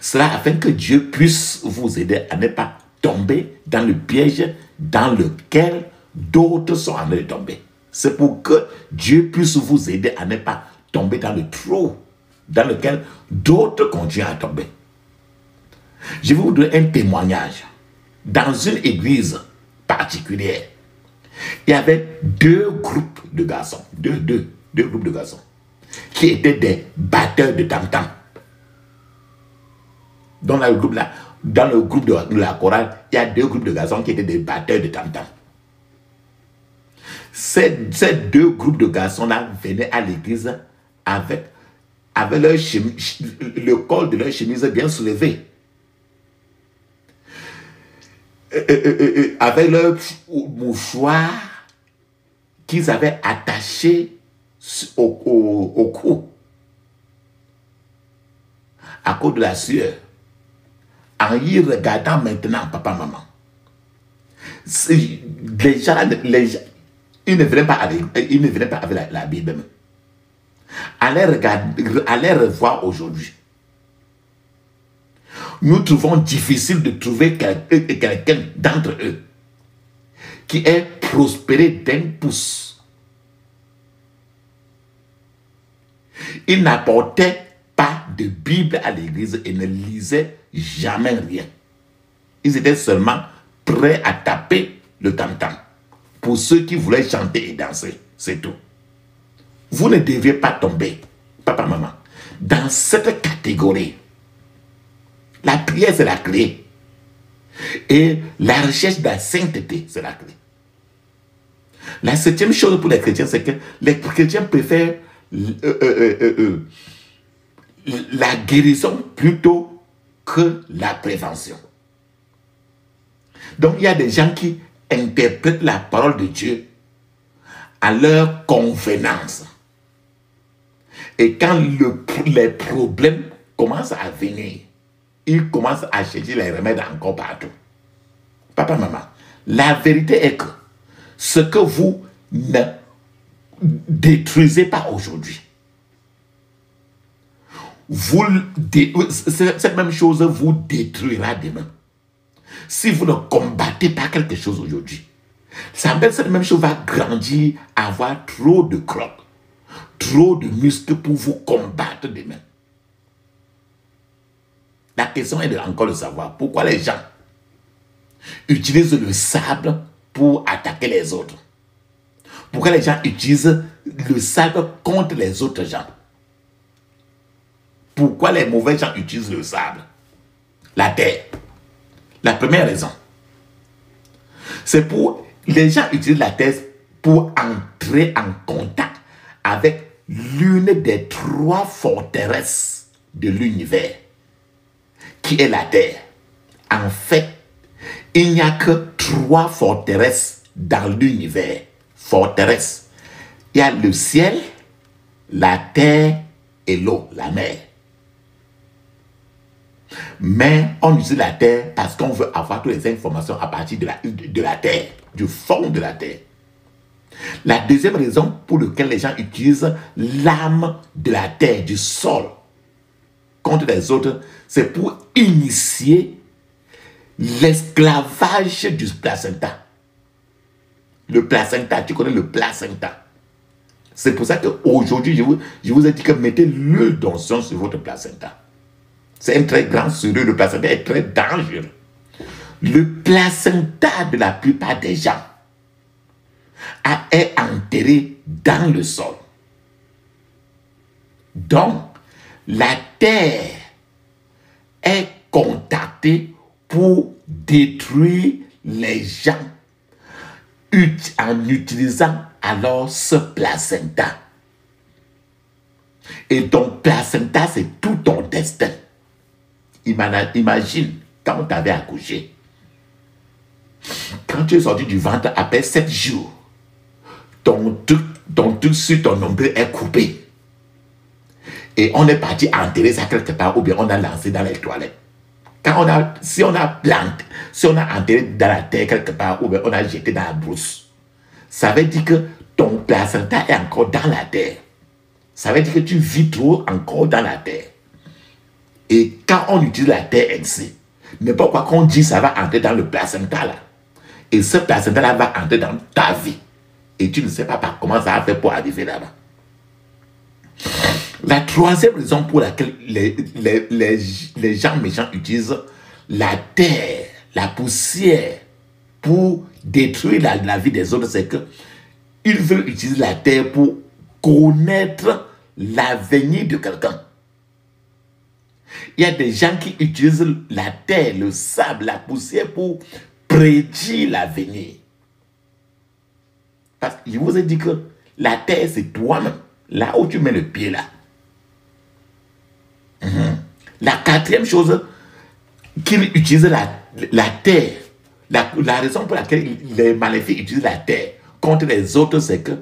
Speaker 1: Cela afin que Dieu puisse vous aider à ne pas tomber dans le piège dans lequel d'autres sont en train de tomber. C'est pour que Dieu puisse vous aider à ne pas tomber dans le trou dans lequel d'autres continuent à tomber. Je vais vous donner un témoignage. Dans une église particulière, il y avait deux groupes de garçons, deux groupes de garçons, qui étaient des batteurs de tam-tam. Dans le groupe de la chorale, il y a deux groupes de garçons qui étaient des batteurs de tam-tam. Ces deux groupes de garçons-là venaient à l'église avec le col de leur chemise bien soulevé. Avec leur mouchoir qu'ils avaient attaché au cou, à cause de la sueur, en y regardant maintenant papa, maman, les gens, ils ne venaient pas avec la Bible même. Allez revoir aujourd'hui. Nous trouvons difficile de trouver quelqu'un d'entre eux qui est prospéré d'un pouce. Ils n'apportaient pas de Bible à l'église et ne lisaient jamais rien. Ils étaient seulement prêts à taper le tam-tam pour ceux qui voulaient chanter et danser. C'est tout. Vous ne deviez pas tomber, papa, maman, dans cette catégorie. La prière, c'est la clé. Et la recherche de la sainteté, c'est la clé. La septième chose pour les chrétiens, c'est que les chrétiens préfèrent la guérison plutôt que la prévention. Donc, il y a des gens qui interprètent la parole de Dieu à leur convenance. Et quand les problèmes commencent à venir, ils commencent à chercher les remèdes encore partout. Papa, maman, la vérité est que ce que vous ne détruisez pas aujourd'hui, cette même chose vous détruira demain. Si vous ne combattez pas quelque chose aujourd'hui, cette même chose va grandir, avoir trop de crocs, trop de muscles pour vous combattre demain. La question est encore de savoir pourquoi les gens utilisent le sable pour attaquer les autres. Pourquoi les gens utilisent le sable contre les autres gens. Pourquoi les mauvais gens utilisent le sable, la terre. La première raison, c'est pour les gens utilisent la terre pour entrer en contact avec l'une des trois forteresses de l'univers, qui est la terre. En fait, il n'y a que trois forteresses dans l'univers. Forteresses. Il y a le ciel, la terre et l'eau, la mer. Mais on utilise la terre parce qu'on veut avoir toutes les informations à partir de la terre, du fond de la terre. La deuxième raison pour laquelle les gens utilisent l'âme de la terre, du sol, contre les autres, c'est pour initier l'esclavage du placenta. Le placenta, tu connais le placenta. C'est pour ça qu'aujourd'hui, je vous ai dit que mettez l'huile d'onction sur votre placenta. C'est un très grand sérieux. Le placenta est très dangereux. Le placenta de la plupart des gens est enterré dans le sol. Donc, la terre est contactée pour détruire les gens en utilisant alors ce placenta. Et ton placenta, c'est tout ton destin. Imagine, quand tu avais accouché, quand tu es sorti du ventre après 7 jours, ton truc sur ton nombril est coupé. Et on est parti enterrer ça quelque part, ou bien on a lancé dans les toilettes. Si on a enterré dans la terre quelque part, ou bien on a jeté dans la brousse, ça veut dire que ton placenta est encore dans la terre. Ça veut dire que tu vis trop encore dans la terre. Et quand on utilise la terre ainsi, n'importe quoi qu'on dit, ça va entrer dans le placenta là. Et ce placenta là va entrer dans ta vie. Et tu ne sais pas comment ça va faire pour arriver là-bas. La troisième raison pour laquelle les gens méchants utilisent la terre, la poussière, pour détruire la vie des autres, c'est qu'ils veulent utiliser la terre pour connaître l'avenir de quelqu'un. Il y a des gens qui utilisent la terre, le sable, la poussière pour prédire l'avenir. Parce que je vous ai dit que la terre, c'est toi-même. Là où tu mets le pied là. La quatrième chose qu'ils utilisent la terre, la raison pour laquelle les maléfiques utilisent la terre contre les autres, c'est que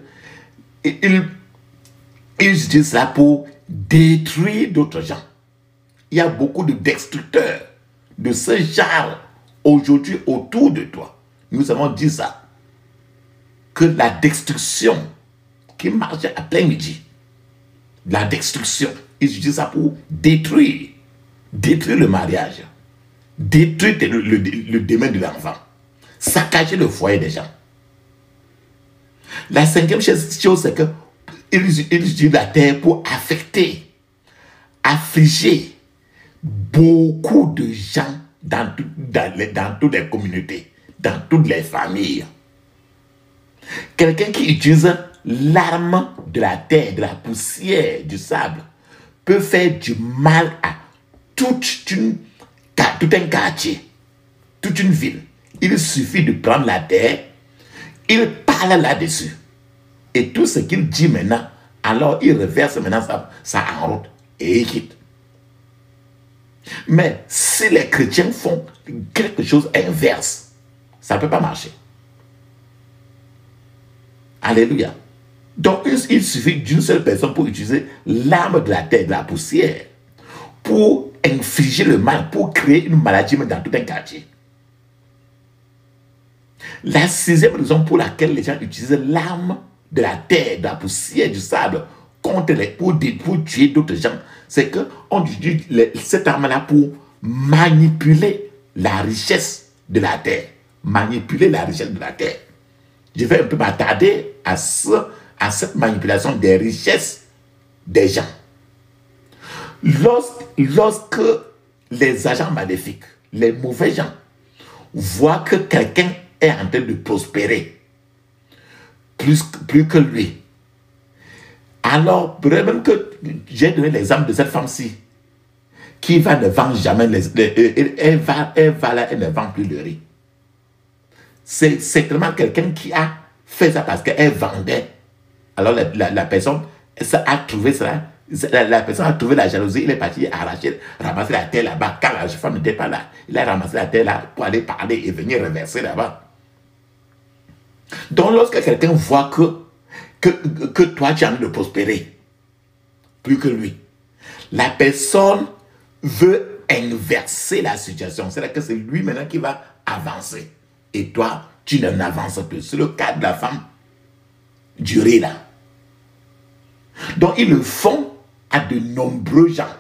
Speaker 1: Ils utilisent ça pour détruire d'autres gens. Il y a beaucoup de destructeurs de ce genre aujourd'hui autour de toi. Nous avons dit ça. Que la destruction qui marche à plein midi, la destruction, ils utilisent ça pour détruire le mariage, détruire le domaine de l'enfant, saccager le foyer des gens. La cinquième chose, c'est qu'ils utilisent la terre pour affecter, affliger beaucoup de gens dans toutes les communautés, dans toutes les familles. Quelqu'un qui utilise l'arme de la terre, de la poussière, du sable, peut faire du mal à tout un quartier, toute une ville. Il suffit de prendre la terre, il parle là-dessus. Et tout ce qu'il dit maintenant, alors il reverse maintenant ça en route et il quitte. Mais si les chrétiens font quelque chose inverse, ça ne peut pas marcher. Alléluia. Donc, il suffit d'une seule personne pour utiliser l'arme de la terre, de la poussière, pour infliger le mal, pour créer une maladie dans tout un quartier. La sixième raison pour laquelle les gens utilisent l'arme de la terre, de la poussière, du sable, pour tuer d'autres gens, c'est qu'on utilise cette arme-là pour manipuler la richesse de la terre. Manipuler la richesse de la terre. Je vais un peu m'attarder à cette manipulation des richesses des gens. Lorsque les agents maléfiques, les mauvais gens, voient que quelqu'un est en train de prospérer plus que lui, alors, même que j'ai donné l'exemple de cette femme-ci, qui ne vend jamais, elle va là, elle ne vend plus le riz. C'est certainement quelqu'un qui a fait ça parce qu'elle vendait. Alors la personne a trouvé ça. La personne a trouvé la jalousie. Il est parti arracher, ramasser la terre là-bas. Quand la femme n'était pas là, il a ramassé la terre là pour aller parler et venir reverser là-bas. Donc lorsque quelqu'un voit que toi tu as envie de prospérer plus que lui, la personne veut inverser la situation. C'est-à-dire que c'est lui maintenant qui va avancer. Et toi, tu n'avances plus. C'est le cas de la femme du riz là. Donc, ils le font à de nombreux gens.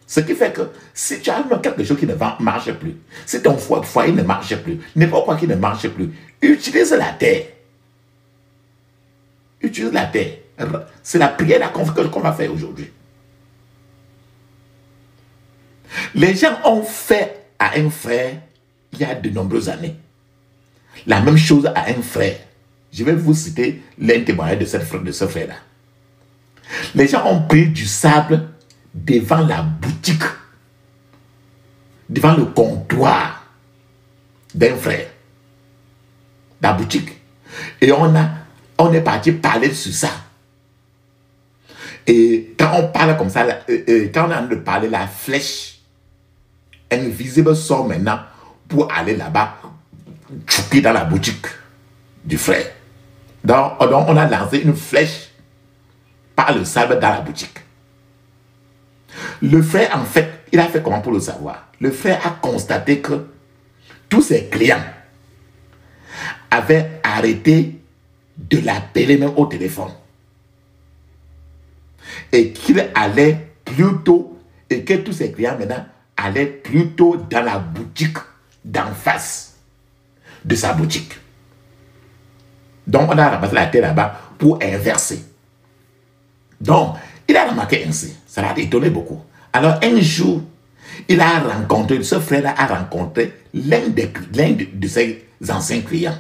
Speaker 1: Ce qui fait que si tu as quelque chose qui ne marche plus, si ton foyer ne marche plus, n'importe quoi qui ne marche plus, utilise la terre. Utilise la terre. C'est la prière qu'on va faire aujourd'hui. Les gens ont fait à un frère il y a de nombreuses années la même chose à un frère. Je vais vous citer l'un témoignage de ce frère-là. Les gens ont pris du sable devant la boutique, devant le comptoir d'un frère, la boutique. Et on est parti parler sur ça. Et quand on parle comme ça, quand on a de parler, la flèche invisible sort maintenant pour aller là-bas, choquer dans la boutique du frère. Donc on a lancé une flèche par le sable dans la boutique. Le frère, en fait, il a fait comment pour le savoir? Le frère a constaté que tous ses clients avaient arrêté de l'appeler même au téléphone. Et qu'il allait plutôt, et que tous ses clients maintenant allaient plutôt dans la boutique d'en face de sa boutique. Donc on a ramassé la terre là-bas pour inverser. Donc, il a remarqué ainsi. Ça l'a étonné beaucoup. Alors, un jour, ce frère-là a rencontré l'un de ses anciens clients.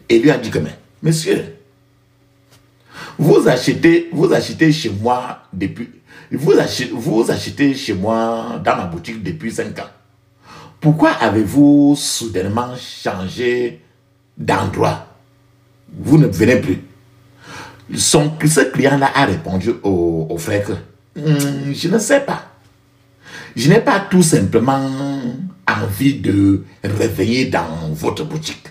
Speaker 1: Et lui a dit que, monsieur, vous achetez chez moi depuis, vous achetez chez moi dans ma boutique depuis 5 ans. Pourquoi avez-vous soudainement changé d'endroit? Vous ne venez plus. Ce client-là a répondu au frère que je ne sais pas. Je n'ai pas tout simplement envie de revenir dans votre boutique.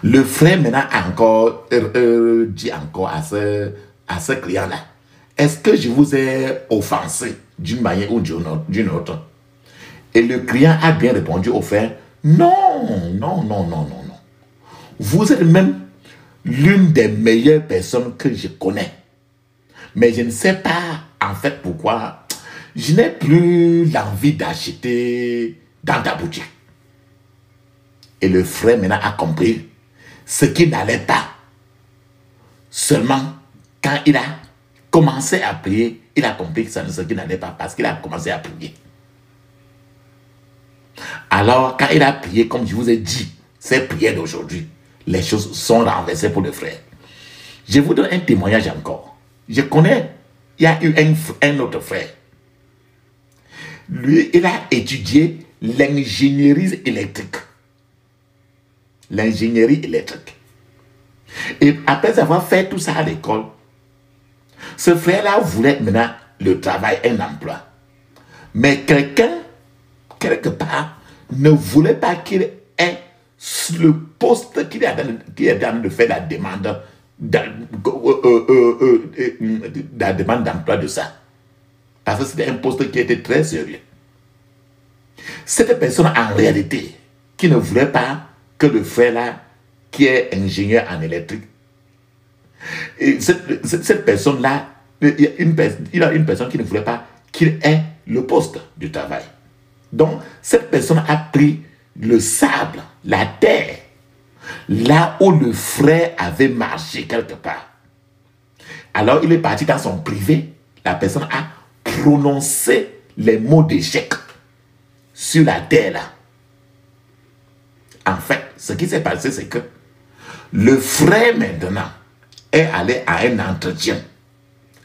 Speaker 1: Le frère maintenant a encore dit encore à ce client-là, est-ce que je vous ai offensé d'une manière ou d'une autre? Et le client a bien répondu au frère, non, non, non, non, non, non. Vous êtes même l'une des meilleures personnes que je connais. Mais je ne sais pas en fait pourquoi je n'ai plus l'envie d'acheter dans ta boutique. Et le frère maintenant a compris ce qui n'allait pas. Seulement, quand il a commencé à prier, il a compris que ce qui n'allait pas parce qu'il a commencé à prier. Alors, quand il a prié, comme je vous ai dit, ces prières d'aujourd'hui, les choses sont renversées pour le frère. Je vous donne un témoignage encore. Je connais, il y a eu un autre frère. Lui, il a étudié l'ingénierie électrique. L'ingénierie électrique. Et après avoir fait tout ça à l'école, ce frère-là voulait maintenant le travail, un emploi. Mais quelqu'un, quelque part, ne voulait pas qu'il ait le poste qu'il est en train de faire la demande d'emploi de ça. Parce que c'était un poste qui était très sérieux. Cette personne, en réalité, qui ne voulait pas que le frère là, qui est ingénieur en électrique, et cette personne-là, il a une personne qui ne voulait pas qu'il ait le poste du travail. Donc, cette personne a pris le sable, la terre, là où le frère avait marché quelque part. Alors, il est parti dans son privé. La personne a prononcé les mots d'échec sur la terre là. En fait, ce qui s'est passé, c'est que le frère maintenant est allé à un entretien,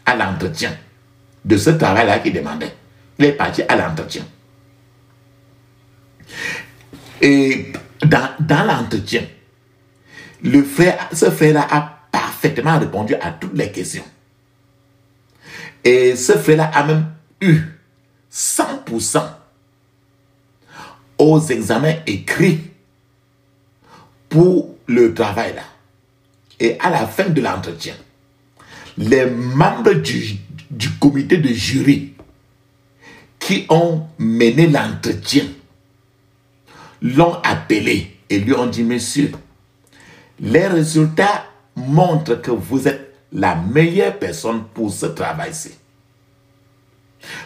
Speaker 1: à l'entretien de ce travail-là qu'il demandait. Il est parti à l'entretien. Et dans l'entretien, ce frère-là a parfaitement répondu à toutes les questions. Et ce frère-là a même eu 100% aux examens écrits pour le travail là. Et à la fin de l'entretien, les membres du comité de jury qui ont mené l'entretien l'ont appelé et lui ont dit, monsieur, les résultats montrent que vous êtes la meilleure personne pour ce travail-ci.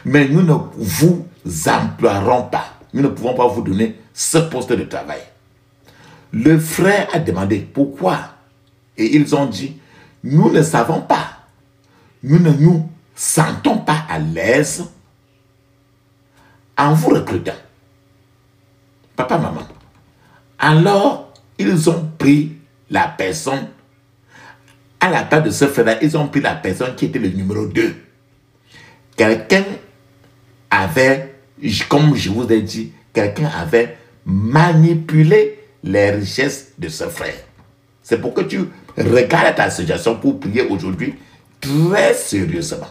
Speaker 1: Mais nous ne vous emploierons pas. Nous ne pouvons pas vous donner ce poste de travail. Le frère a demandé pourquoi. Et ils ont dit, nous ne savons pas. Nous ne nous sentons pas à l'aise en vous recrutant. Papa, maman. Alors, ils ont pris la personne, à la place de ce frère-là, ils ont pris la personne qui était le numéro 2. Quelqu'un avait, comme je vous ai dit, quelqu'un avait manipulé les richesses de ce frère. C'est pour que tu regardes ta situation pour prier aujourd'hui très sérieusement.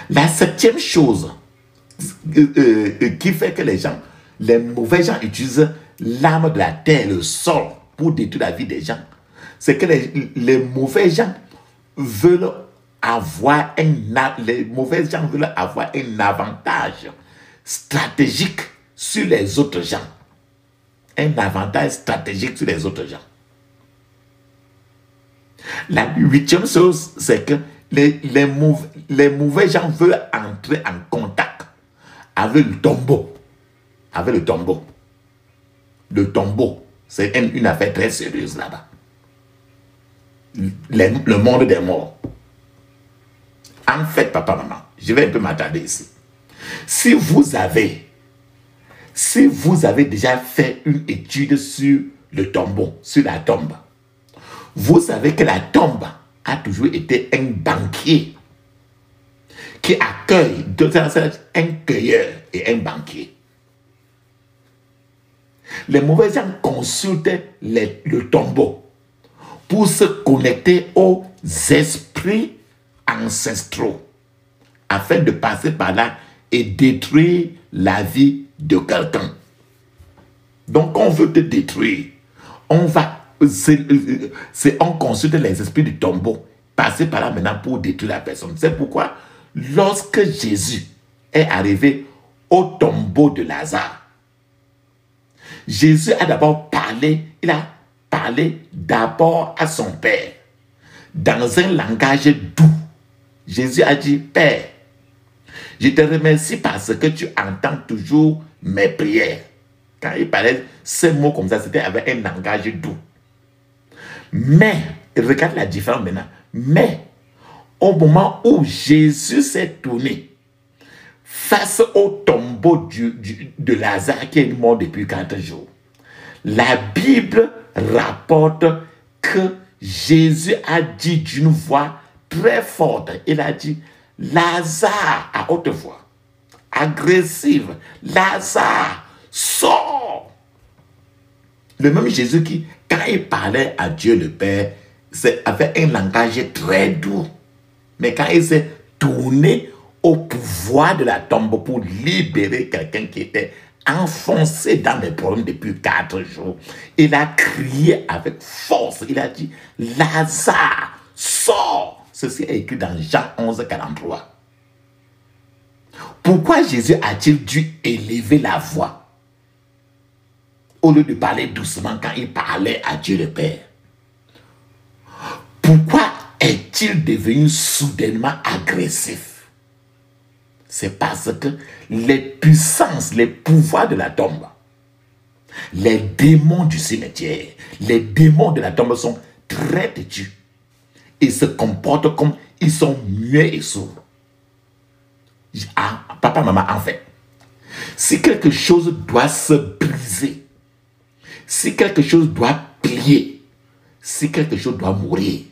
Speaker 1: La 7e chose qui fait que les mauvais gens utilisent l'arme de la terre, le sol, pour détruire la vie des gens, c'est que les mauvais gens veulent avoir un avantage stratégique sur les autres gens. Un avantage stratégique sur les autres gens. La 8e chose, c'est que les mauvais gens veulent entrer en contact avec le tombeau. Avec le tombeau. Le tombeau, c'est une affaire très sérieuse là-bas. Le monde des morts. En fait, papa, maman, je vais un peu m'attarder ici. Si vous avez déjà fait une étude sur le tombeau, sur la tombe, vous savez que la tombe a toujours été un banquier qui accueille un cueilleur et un banquier. Les mauvais gens consultaient le tombeau pour se connecter aux esprits ancestraux afin de passer par là et détruire la vie de quelqu'un. Donc on veut te détruire, On consulte les esprits du tombeau, passer par là maintenant pour détruire la personne. C'est pourquoi, lorsque Jésus est arrivé au tombeau de Lazare, Jésus a d'abord parlé, il a parlé d'abord à son Père, dans un langage doux. Jésus a dit, Père, je te remercie parce que tu entends toujours mes prières. Quand il parlait ces mots comme ça, c'était avec un langage doux. Mais, regarde la différence maintenant, mais au moment où Jésus s'est tourné face au tombeau de Lazare qui est mort depuis 4 jours, la Bible rapporte que Jésus a dit d'une voix très forte, il a dit, Lazare, à haute voix, agressive, Lazare, sors. Le même Jésus qui, quand il parlait à Dieu le Père, avait un langage très doux. Mais quand il s'est tourné au pouvoir de la tombe pour libérer quelqu'un qui était enfoncé dans les problèmes depuis 4 jours, il a crié avec force. Il a dit, Lazare, sors. Ceci est écrit dans Jean 11, 43. Pourquoi Jésus a-t-il dû élever la voix au lieu de parler doucement quand il parlait à Dieu le Père? Pourquoi est-il devenu soudainement agressif? C'est parce que les puissances, les pouvoirs de la tombe, les démons du cimetière, les démons de la tombe sont très têtus. Ils se comportent comme ils sont muets et sourds. Ah, papa, maman, en fait, si quelque chose doit se briser, si quelque chose doit plier, si quelque chose doit mourir,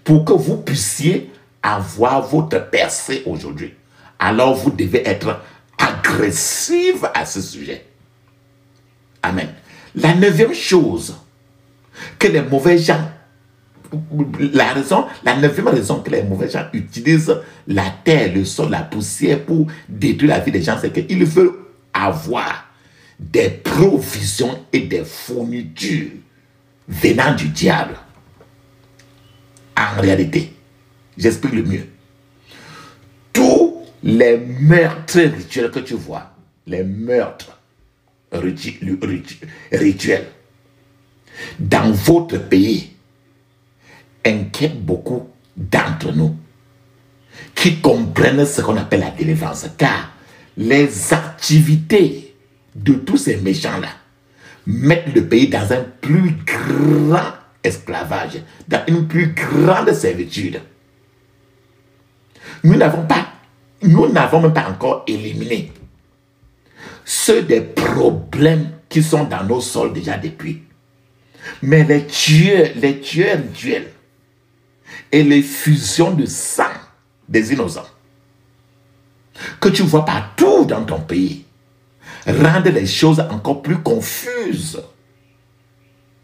Speaker 1: pour que vous puissiez avoir votre percée aujourd'hui, alors vous devez être agressive à ce sujet. Amen. La 9e chose que les mauvais gens, la 9e raison que les mauvais gens utilisent la terre, le sol, la poussière pour détruire la vie des gens, c'est qu'ils veulent avoir des provisions et des fournitures venant du diable. En réalité, j'explique le mieux. Tous les meurtres rituels que tu vois, les meurtres rituels dans votre pays inquiètent beaucoup d'entre nous qui comprennent ce qu'on appelle la délivrance, car les activités de tous ces méchants-là mettent le pays dans un plus grand esclavage, dans une plus grande servitude. Nous n'avons même pas encore éliminé ceux des problèmes qui sont dans nos sols déjà depuis. Mais les tueurs rituels et les fusions de sang des innocents que tu vois partout dans ton pays rendent les choses encore plus confuses.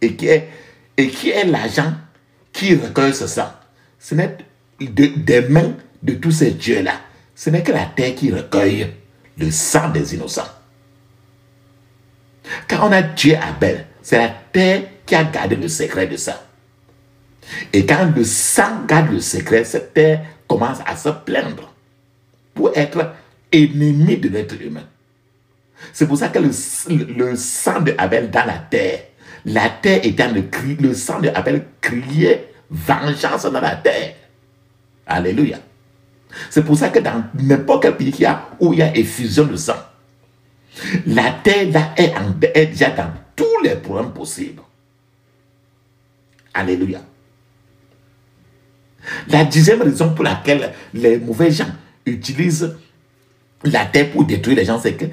Speaker 1: Et qui est l'agent qui recueille ce sang? Ce n'est des mains de tous ces dieux-là. Ce n'est que la terre qui recueille le sang des innocents. Quand on a tué Abel, c'est la terre qui a gardé le secret de ça. Et quand le sang garde le secret, cette terre commence à se plaindre pour être ennemi de l'être humain. C'est pour ça que le sang de Abel dans la terre était le sang de Abel criait vengeance dans la terre. Alléluia. C'est pour ça que dans n'importe quel pays où il y a effusion de sang, la terre là est déjà dans tous les problèmes possibles. Alléluia. La 10e raison pour laquelle les mauvais gens utilisent la terre pour détruire les gens, c'est que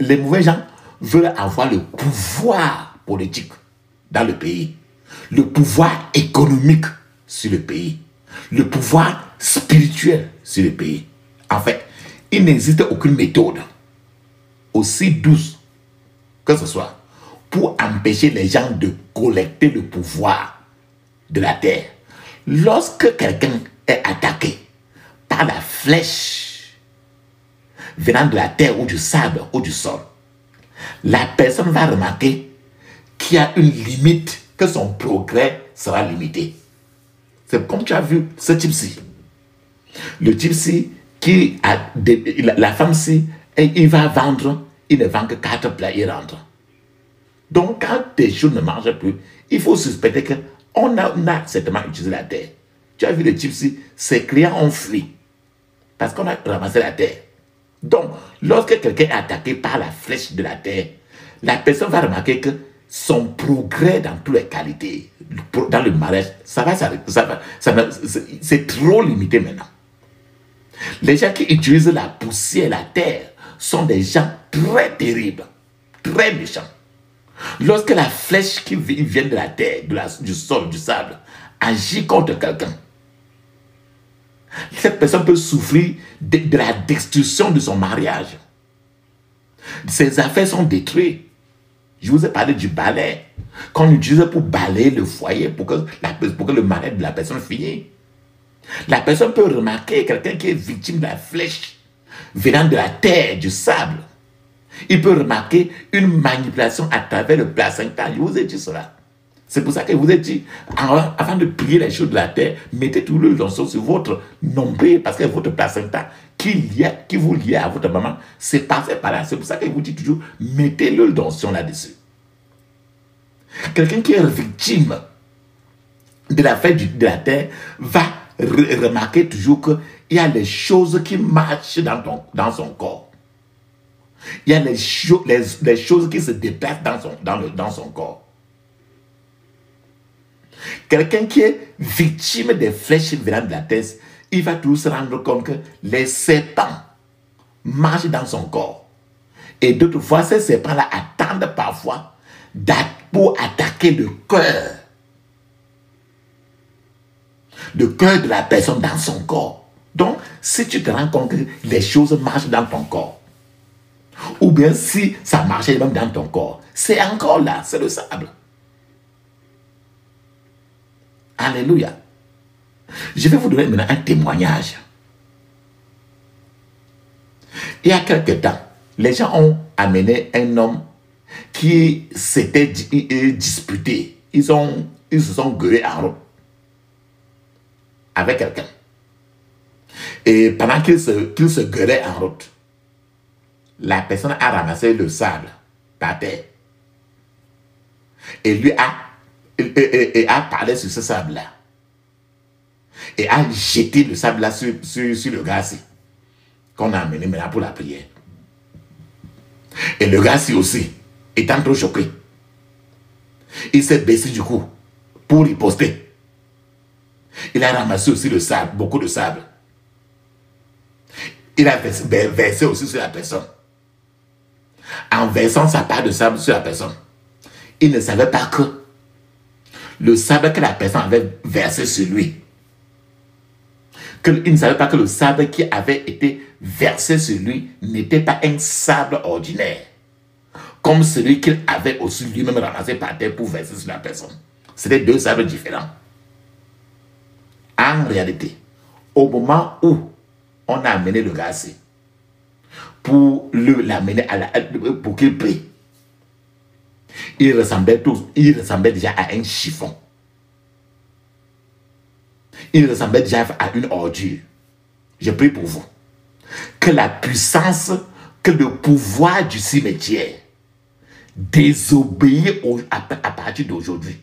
Speaker 1: les mauvais gens veulent avoir le pouvoir politique dans le pays, le pouvoir économique sur le pays, le pouvoir spirituel sur le pays. En fait, il n'existe aucune méthode aussi douce que ce soit pour empêcher les gens de collecter le pouvoir de la terre. Lorsque quelqu'un est attaqué par la flèche venant de la terre ou du sable ou du sol, la personne va remarquer qui a une limite, que son progrès sera limité. C'est comme tu as vu ce type-ci. Le type-ci qui a la femme-ci, il va vendre, il ne vend que 4 plats, il rentre. Donc quand des choses ne marchent plus, il faut suspecter qu'on a certainement utilisé la terre. Tu as vu le type-ci, ses clients ont fui parce qu'on a ramassé la terre. Donc, lorsque quelqu'un est attaqué par la flèche de la terre, la personne va remarquer que son progrès dans toutes les qualités, dans le mariage, c'est trop limité maintenant. Les gens qui utilisent la poussière, la terre, sont des gens très terribles, très méchants. Lorsque la flèche qui vient de la terre, du sol, du sable, agit contre quelqu'un, cette personne peut souffrir de la destruction de son mariage. Ses affaires sont détruites. Je vous ai parlé du balai qu'on utilise pour balayer le foyer, pour que le mariage de la personne finisse. La personne peut remarquer quelqu'un qui est victime de la flèche venant de la terre, du sable. Il peut remarquer une manipulation à travers le placenta. Je vous ai dit cela. C'est pour ça que je vous ai dit, avant de prier les choses de la terre, mettez tout l'huile d'onction sur votre nombril, parce que votre placenta qui vous lie à votre maman, c'est passé par là. C'est pour ça que je vous dis toujours, mettez l'huile d'onction là-dessus. Quelqu'un qui est victime de la fête de la terre va remarquer toujours qu'il y a des choses qui marchent dans son corps. Il y a les choses qui se déplacent dans son corps. Quelqu'un qui est victime des flèches venant de la tête, il va toujours se rendre compte que les serpents marchent dans son corps. Et d'autres fois, ces serpents-là attendent parfois pour attaquer le cœur. Le cœur de la personne dans son corps. Donc, si tu te rends compte que les choses marchent dans ton corps, ou bien si ça marchait même dans ton corps, c'est encore là, c'est le sable. Alléluia. Je vais vous donner maintenant un témoignage. Il y a quelque temps, les gens ont amené un homme qui s'était disputé. Ils se sont gueulés en route avec quelqu'un. Et pendant qu'ils se gueulaient en route, la personne a ramassé le sable par terre. Et lui a parlé sur ce sable-là. Et a jeté le sable-là sur le gars-ci, qu'on a amené maintenant pour la prière. Et le gars-ci aussi, étant trop choqué, il s'est baissé du coup pour riposter. Il a ramassé aussi le sable, beaucoup de sable. Il a versé aussi sur la personne. En versant sa part de sable sur la personne, il ne savait pas que le sable que la personne avait versé sur lui, il ne savait pas que le sable qui avait été versé sur lui n'était pas un sable ordinaire, comme celui qu'il avait aussi lui-même ramassé par terre pour verser sur la personne. C'était deux sables différents. En réalité, au moment où on a amené le gars-ci pour l'amener pour qu'il prie, il ressemblait déjà à un chiffon. Il ressemblait déjà à une ordure. Je prie pour vous. Que la puissance, que le pouvoir du cimetière désobéit à partir d'aujourd'hui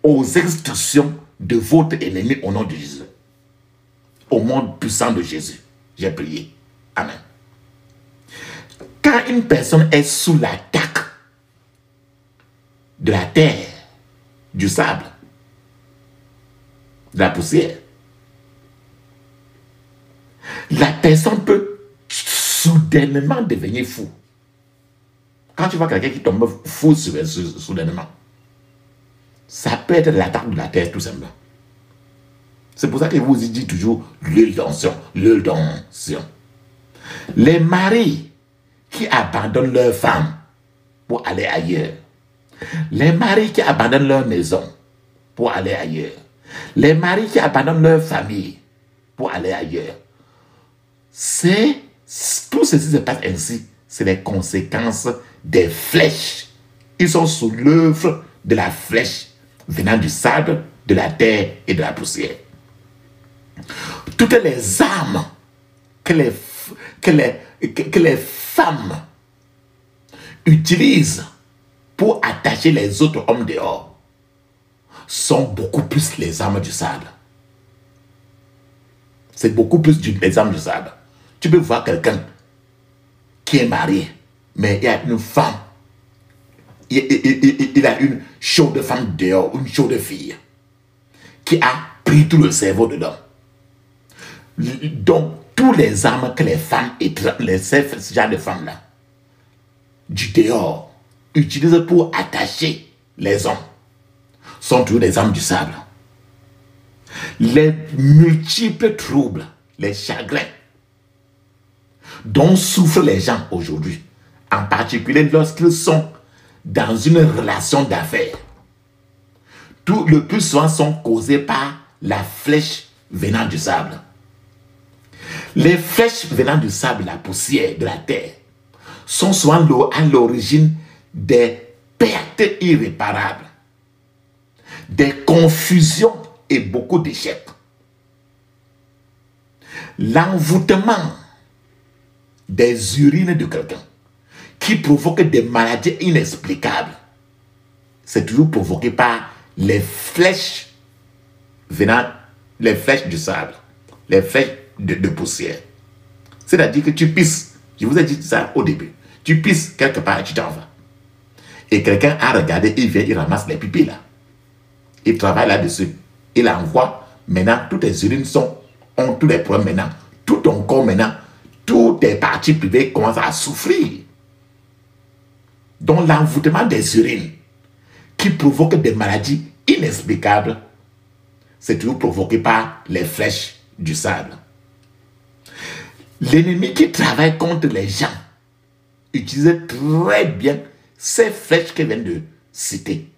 Speaker 1: aux instructions de votre ennemi au nom de Jésus. Au nom puissant de Jésus. J'ai prié. Amen. Quand une personne est sous l'attaque de la terre, du sable, de la poussière, la personne peut soudainement devenir fou. Quand tu vois quelqu'un qui tombe fou soudainement, ça peut être l'attaque de la terre tout simplement. C'est pour ça que je vous dis toujours l'huile d'onction, l'huile d'onction. Les maris qui abandonnent leurs femmes pour aller ailleurs, les maris qui abandonnent leur maison pour aller ailleurs, les maris qui abandonnent leur famille pour aller ailleurs, tout ceci se passe ainsi. C'est les conséquences des flèches. Ils sont sous l'œuvre de la flèche venant du sable, de la terre et de la poussière. Toutes les armes que les femmes utilisent pour attacher les autres hommes dehors sont beaucoup plus les armes du sable. C'est beaucoup plus les armes du sable. Tu peux voir quelqu'un qui est marié, mais il y a une femme, il a une chaude femme dehors, une chaude fille, qui a pris tout le cerveau de l'homme. Donc, tous les armes que les femmes, ce genre de femmes-là, du dehors, utilisent pour attacher les hommes, sont toujours des armes du sable. Les multiples troubles, les chagrins dont souffrent les gens aujourd'hui, en particulier lorsqu'ils sont dans une relation d'affaires, le plus souvent sont causés par la flèche venant du sable. Les flèches venant du sable, la poussière, de la terre, sont souvent à l'origine des pertes irréparables, des confusions et beaucoup d'échecs. L'envoûtement des urines de quelqu'un qui provoque des maladies inexplicables, c'est toujours provoqué par les flèches du sable, les flèches de poussière. C'est-à-dire que tu pisses, je vous ai dit ça au début, tu pisses quelque part et tu t'en vas. Et quelqu'un a regardé, il vient, il ramasse les pipis là. Il travaille là-dessus. Il envoie, maintenant, toutes tes urines ont tous les problèmes maintenant. Tout ton corps maintenant, toutes tes parties privées commencent à souffrir. Donc l'envoûtement des urines qui provoque des maladies inexplicables, c'est toujours provoqué par les flèches du sable. L'ennemi qui travaille contre les gens utilise très bien ces flèches qu'il vient de citer.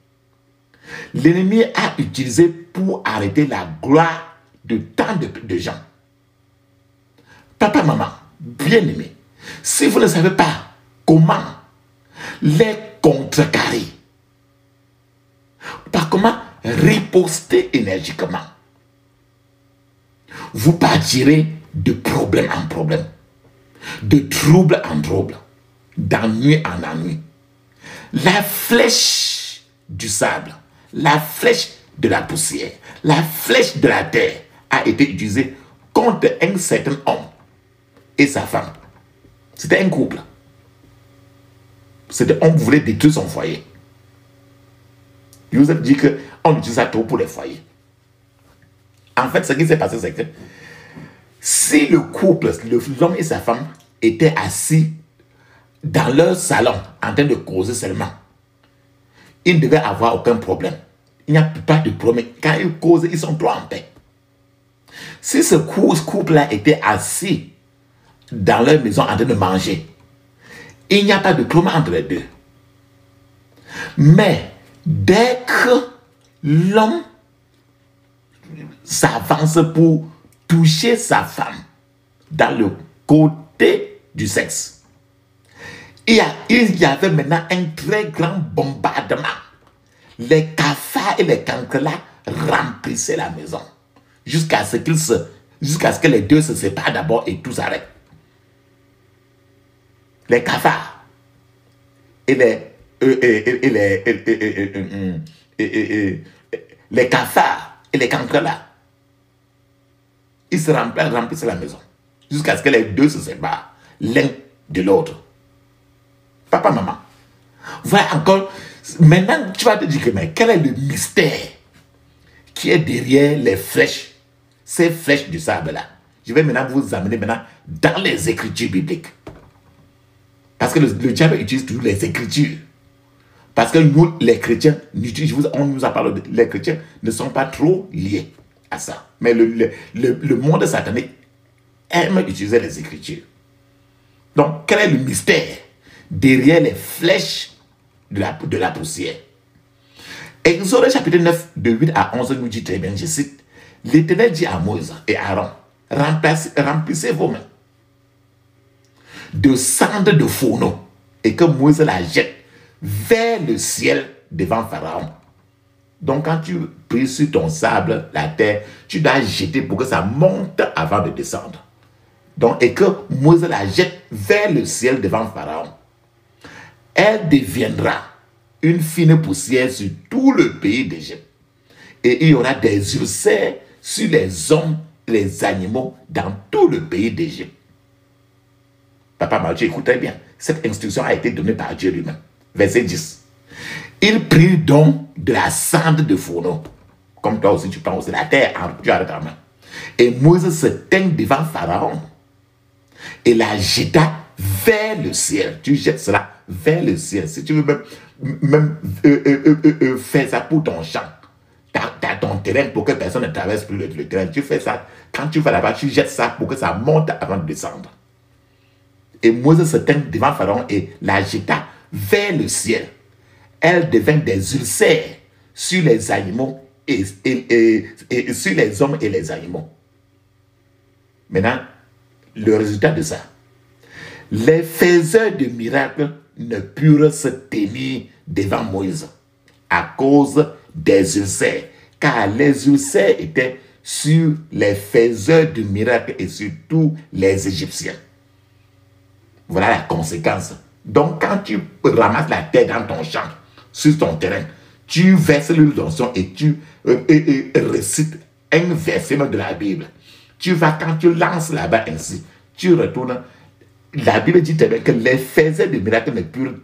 Speaker 1: L'ennemi a utilisé pour arrêter la gloire de tant de gens. Papa, maman, bien-aimé, si vous ne savez pas comment les contrecarrer, par comment riposter énergiquement, vous partirez de problème en problème, de trouble en trouble, d'ennui en ennui. La flèche du sable, la flèche de la poussière, la flèche de la terre a été utilisée contre un certain homme et sa femme. C'était un couple. C'était un homme qui voulait détruire son foyer. Je vous ai dit qu'on utilise ça trop pour les foyers. En fait, ce qui s'est passé, c'est que si le couple, l'homme et sa femme, étaient assis dans leur salon en train de causer seulement, ils ne devaient avoir aucun problème. Il n'y a pas de problème. Quand ils causent, ils sont trop en paix. Si ce couple-là était assis dans leur maison en train de manger, il n'y a pas de problème entre les deux. Mais dès que l'homme s'avance pour toucher sa femme dans le côté du sexe, il y avait maintenant un très grand bombardement. Les cafards et les cancrelats remplissaient la maison jusqu'à ce que les deux se séparent d'abord et tout s'arrête. Les cafards et les cafards et les cancrelats, ils se remplissaient la maison jusqu'à ce que les deux se séparent l'un de l'autre. Papa, maman, voilà encore. Maintenant, tu vas te dire que mais quel est le mystère qui est derrière les flèches, ces flèches du sable-là? Je vais maintenant vous amener dans les écritures bibliques. Parce que le diable utilise toujours les écritures. Parce que nous, les chrétiens, on nous a parlé, les chrétiens ne sont pas trop liés à ça. Mais le monde satanique aime utiliser les écritures. Donc, quel est le mystère derrière les flèches de la poussière? Exode chapitre 9, de 8 à 11 nous dit très bien, je cite, l'Éternel dit à Moïse et Aaron, remplissez vos mains de cendres de fourneau et que Moïse la jette vers le ciel devant Pharaon. Donc, quand tu pries sur ton sable, la terre, tu dois jeter pour que ça monte avant de descendre. Donc, et que Moïse la jette vers le ciel devant Pharaon. Elle deviendra une fine poussière sur tout le pays d'Égypte. Et il y aura des ulcères sur les hommes, les animaux dans tout le pays d'Égypte. Papa Mathieu, écoutez bien. Cette instruction a été donnée par Dieu lui-même. Verset 10. Il prit donc de la cendre de fourneau. Comme toi aussi, tu prends aussi la terre, tu as ta main. Et Moïse se tint devant Pharaon et la jeta vers le ciel. Tu jettes cela vers le ciel. Si tu veux même faire ça pour ton champ, ton terrain, pour que personne ne traverse plus le terrain, tu fais ça. Quand tu vas là-bas, tu jettes ça pour que ça monte avant de descendre. Et Moïse se tint devant Pharaon et la jeta vers le ciel. Elle devint des ulcères sur les animaux et sur les hommes et les animaux. Maintenant, le résultat de ça. Les faiseurs de miracles ne purent se tenir devant Moïse à cause des ulcères, car les ulcères étaient sur les faiseurs de miracles et sur tous les Égyptiens. Voilà la conséquence. Donc, quand tu ramasses la terre dans ton champ, sur ton terrain, tu verses l'huile d'onction et tu récites un verset de la Bible. Tu vas, quand tu lances là-bas ainsi, tu retournes. La Bible dit très bien que les faiseurs de miracles ne purent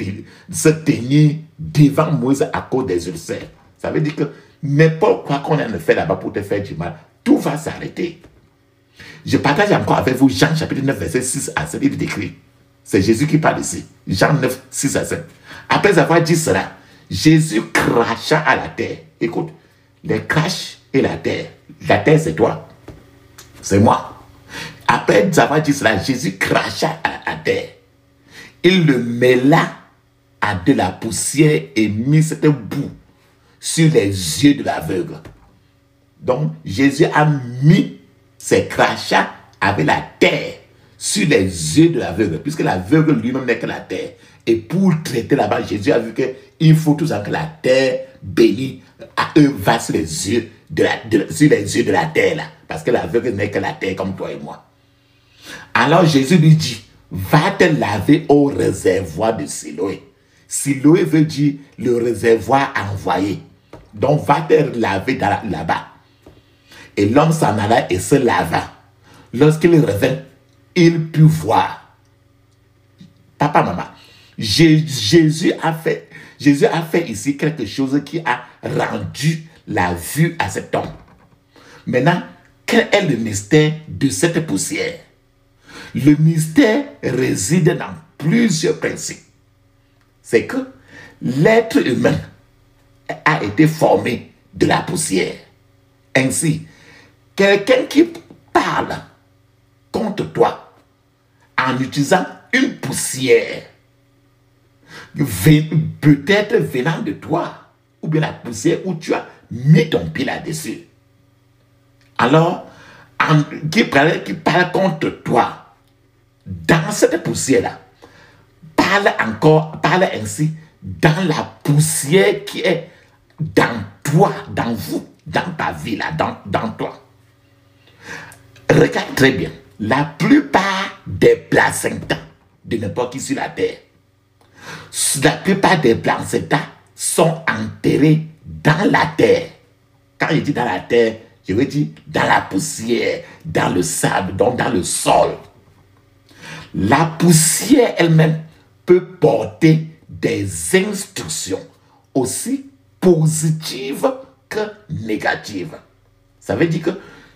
Speaker 1: se tenir devant Moïse à cause des ulcères. Ça veut dire que n'importe quoi qu'on a fait là-bas pour te faire du mal, tout va s'arrêter. Je partage encore avec vous Jean chapitre 9, verset 6 à 7. Il est écrit. C'est Jésus qui parle ici. Jean 9, 6 à 7. Après avoir dit cela, Jésus cracha à la terre. Écoute, les craches et la terre c'est toi. C'est moi. Après avoir dit cela, Jésus cracha à la terre. Il le mêla à de la poussière et mit cette boue sur les yeux de l'aveugle. Donc, Jésus a mis ses crachats avec la terre sur les yeux de l'aveugle, puisque l'aveugle lui-même n'est que la terre. Et pour traiter là-bas, Jésus a vu qu'il faut tout ça que la terre bénie va sur les yeux sur les yeux de la terre là, parce que l'aveugle n'est que la terre comme toi et moi. Alors Jésus lui dit, va te laver au réservoir de Siloé. Siloé veut dire le réservoir envoyé. Donc va te laver là-bas. Et l'homme s'en alla et se lava. Lorsqu'il revint, il put voir. Papa, maman, Jésus a fait ici quelque chose qui a rendu la vue à cet homme. Maintenant, quel est le mystère de cette poussière? Le mystère réside dans plusieurs principes. C'est que l'être humain a été formé de la poussière. Ainsi, quelqu'un qui parle contre toi en utilisant une poussière, peut-être venant de toi, ou bien la poussière où tu as mis ton pied là-dessus. Alors, qui parle contre toi, dans cette poussière-là, parle ainsi dans la poussière qui est dans toi, dans vous, dans ta vie, là, dans toi. Regarde très bien, la plupart des placentas de n'importe qui sur la terre, la plupart des placentas sont enterrés dans la terre. Quand je dis dans la terre, je veux dire dans la poussière, dans le sable, donc dans le sol. La poussière elle-même peut porter des instructions aussi positives que négatives. Ça veut dire que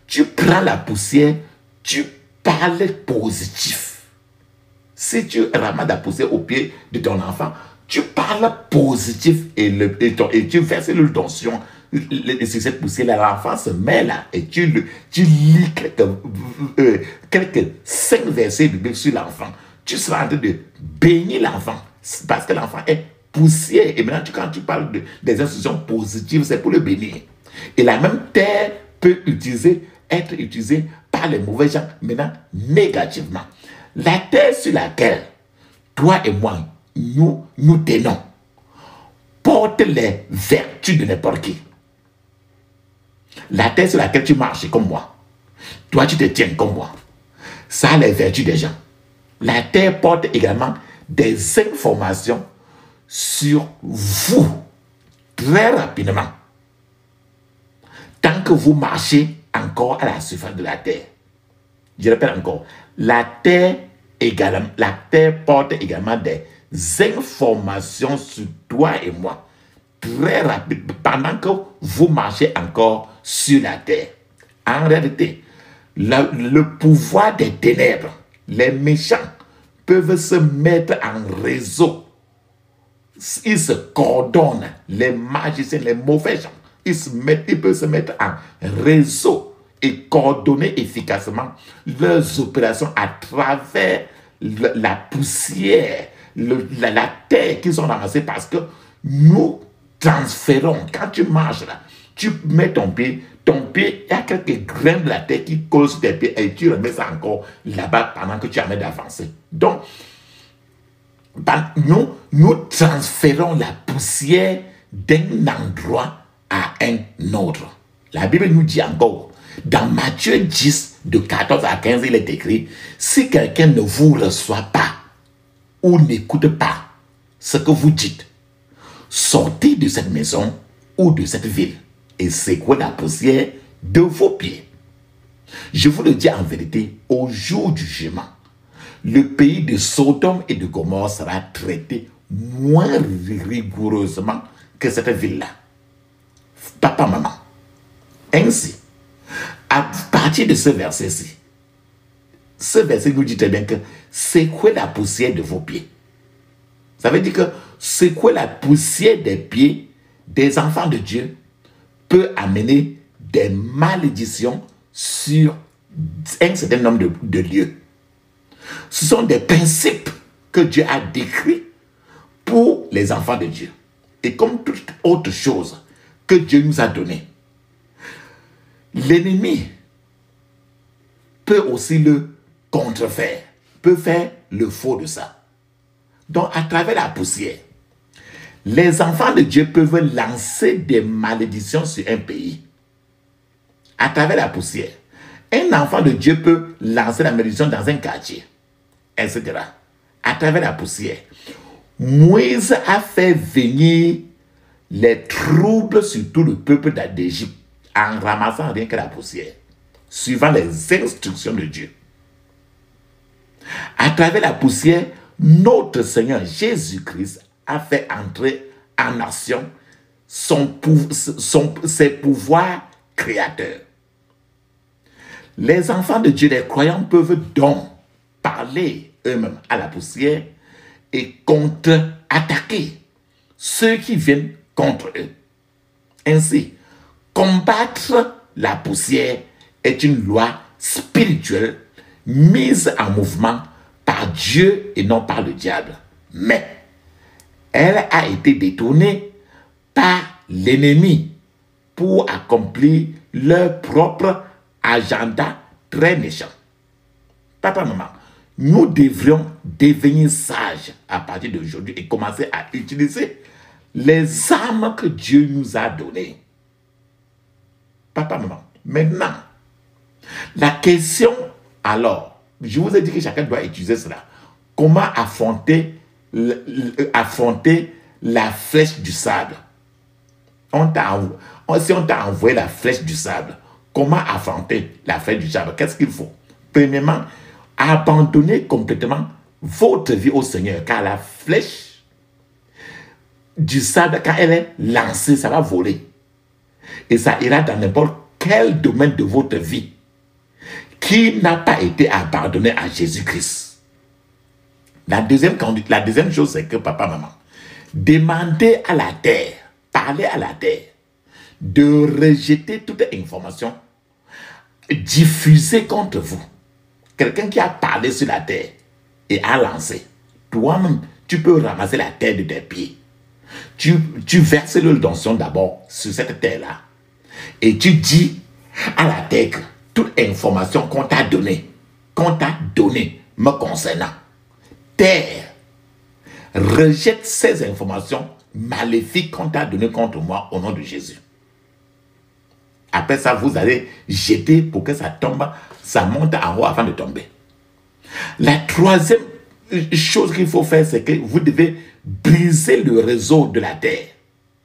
Speaker 1: tu prends la poussière, tu parles positif. Si tu ramasses la poussière au pied de ton enfant, tu parles positif et tu verses l'huile d'onction sur cette poussière-là. L'enfant se met là et tu lis quelques 5 versets bibliques sur l'enfant. Tu seras en train de bénir l'enfant parce que l'enfant est poussière. Et maintenant, quand tu parles des instructions positives, c'est pour le bénir. Et la même terre peut être utilisée par les mauvais gens, maintenant négativement. La terre sur laquelle toi et moi, nous tenons, porte les vertus de n'importe qui. La terre sur laquelle tu marches comme moi. Toi, tu te tiens comme moi. Ça a les vertus des gens. La terre porte également des informations sur vous très rapidement. Tant que vous marchez encore à la surface de la terre. Je répète encore, la terre porte également des informations sur toi et moi très rapidement pendant que vous marchez encore sur la terre. En réalité, le pouvoir des ténèbres, les méchants peuvent se mettre en réseau. Ils se coordonnent, les magiciens, les mauvais gens, ils peuvent se mettre en réseau et coordonner efficacement leurs opérations à travers la poussière, la terre qu'ils ont ramassée, parce que nous transférons. Quand tu marches là, tu mets ton pied, il y a quelques graines de la terre qui collent sur tes pieds et tu remets ça encore là-bas pendant que tu as d'avancer. Donc, nous transférons la poussière d'un endroit à un autre. La Bible nous dit encore, dans Matthieu 10, de 14 à 15, il est écrit, si quelqu'un ne vous reçoit pas ou n'écoute pas ce que vous dites, sortez de cette maison ou de cette ville et secouez la poussière de vos pieds. Je vous le dis en vérité, au jour du jugement, le pays de Sodome et de Gomorrhe sera traité moins rigoureusement que cette ville-là. Papa, maman. Ainsi, à partir de ce verset-ci, ce verset nous dit très bien que secouez la poussière de vos pieds. Ça veut dire que secouer la poussière des pieds des enfants de Dieu peut amener des malédictions sur un certain nombre de lieux. Ce sont des principes que Dieu a décrits pour les enfants de Dieu. Et comme toute autre chose que Dieu nous a donné, l'ennemi peut aussi le contrefaire, peut faire le faux de ça. Donc, à travers la poussière, les enfants de Dieu peuvent lancer des malédictions sur un pays. À travers la poussière, un enfant de Dieu peut lancer la malédiction dans un quartier, etc. À travers la poussière, Moïse a fait venir les troubles sur tout le peuple d'Égypte en ramassant rien que la poussière, suivant les instructions de Dieu. À travers la poussière, notre Seigneur Jésus-Christ a fait entrer en action ses pouvoirs créateurs. Les enfants de Dieu, les croyants, peuvent donc parler eux-mêmes à la poussière et contre-attaquer ceux qui viennent contre eux. Ainsi, combattre la poussière est une loi spirituelle mise en mouvement par Dieu et non par le diable. Mais elle a été détournée par l'ennemi pour accomplir leur propre agenda très méchant. Papa, maman, nous devrions devenir sages à partir d'aujourd'hui et commencer à utiliser les armes que Dieu nous a données. Papa, maman, maintenant, la question alors, je vous ai dit que chacun doit utiliser cela. Comment affronter la flèche du sable? Si on t'a envoyé la flèche du sable, comment affronter la flèche du sable? Qu'est-ce qu'il faut? Premièrement, abandonner complètement votre vie au Seigneur, car la flèche du sable, quand elle est lancée, ça va voler. Et ça ira dans n'importe quel domaine de votre vie qui n'a pas été abandonné à Jésus-Christ. La deuxième chose, c'est que papa, maman, demandez à la terre, parlez à la terre, de rejeter toute information diffusée contre vous. Quelqu'un qui a parlé sur la terre et a lancé, toi-même, tu peux ramasser la terre de tes pieds. Tu verses l'onction d'abord sur cette terre-là. Et tu dis à la terre que toute information qu'on t'a donnée me concernant, terre, rejette ces informations maléfique qu'on t'a donné contre moi au nom de Jésus. Après ça, vous allez jeter pour que ça tombe, ça monte en haut avant de tomber. La troisième chose qu'il faut faire, c'est que vous devez briser le réseau de la terre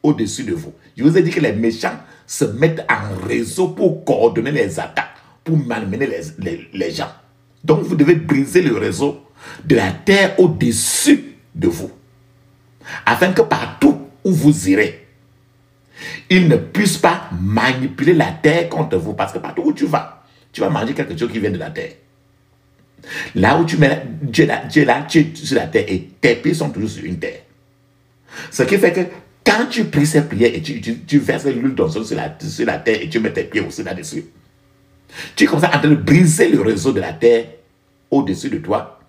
Speaker 1: au-dessus de vous. Je vous ai dit que les méchants se mettent en réseau pour coordonner les attaques, pour malmener les gens. Donc vous devez briser le réseau de la terre au-dessus de vous, afin que partout où vous irez, ils ne puissent pas manipuler la terre contre vous, parce que partout où tu vas manger quelque chose qui vient de la terre. Là où tu mets, tu es sur la terre et tes pieds sont toujours sur une terre. Ce qui fait que quand tu pries ces prières et tu verses l'huile d'onction sur la terre et tu mets tes pieds aussi là-dessus, tu commences à de briser le réseau de la terre au-dessus de toi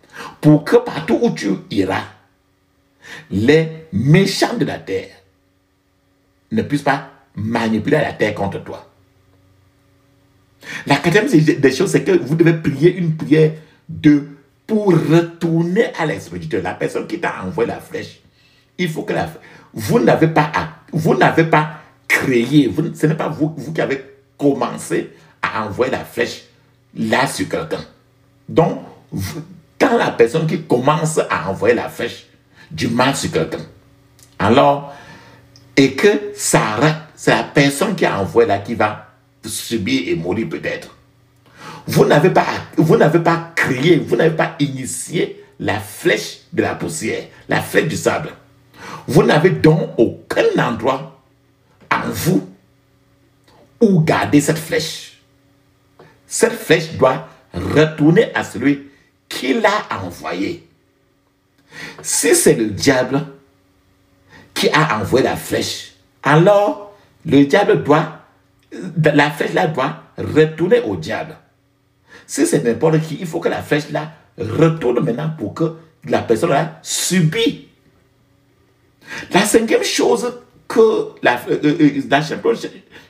Speaker 1: pour que partout où tu iras, les méchants de la terre ne puissent pas manipuler la terre contre toi. La quatrième des choses, c'est que vous devez prier une prière pour retourner à l'esprit de Dieu. La personne qui t'a envoyé la flèche, il faut que vous n'avez pas créé, ce n'est pas vous qui avez commencé à envoyer la flèche là sur quelqu'un. Donc, quand la personne qui commence à envoyer la flèche du mal sur quelqu'un, alors, et que ça arrête, c'est la personne qui a envoyé là qui va subir et mourir peut-être. Vous n'avez pas créé, vous n'avez pas initié la flèche de la poussière, la flèche du sable. Vous n'avez donc aucun endroit en vous où garder cette flèche. Cette flèche doit retourner à celui qui l'a envoyé. Si c'est le diable qui a envoyé la flèche, alors le diable la flèche là doit retourner au diable. Si c'est n'importe qui, il faut que la flèche là retourne maintenant pour que la personne là subit. La cinquième chose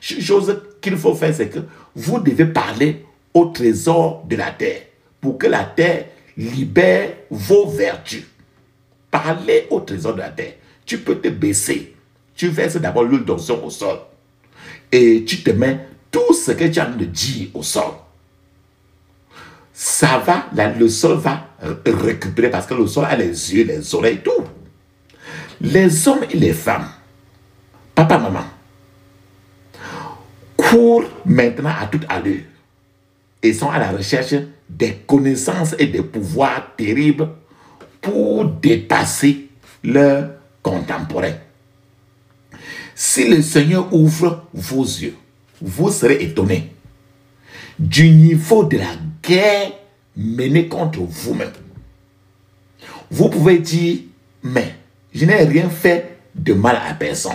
Speaker 1: chose qu'il faut faire, c'est que vous devez parler au trésor de la terre pour que la terre libère vos vertus. Parlez au trésor de la terre. Tu peux te baisser. Tu verses d'abord l'huile d'onction au sol. Et tu te mets tout ce que tu as de dire au sol. Ça va, le sol va récupérer parce que le sol a les yeux, les oreilles, tout. Les hommes et les femmes, papa, maman, courent maintenant à toute allure et sont à la recherche des connaissances et des pouvoirs terribles pour dépasser leurs contemporains. Si le Seigneur ouvre vos yeux, vous serez étonnés du niveau de la guerre menée contre vous-même. Vous pouvez dire, mais je n'ai rien fait de mal à personne.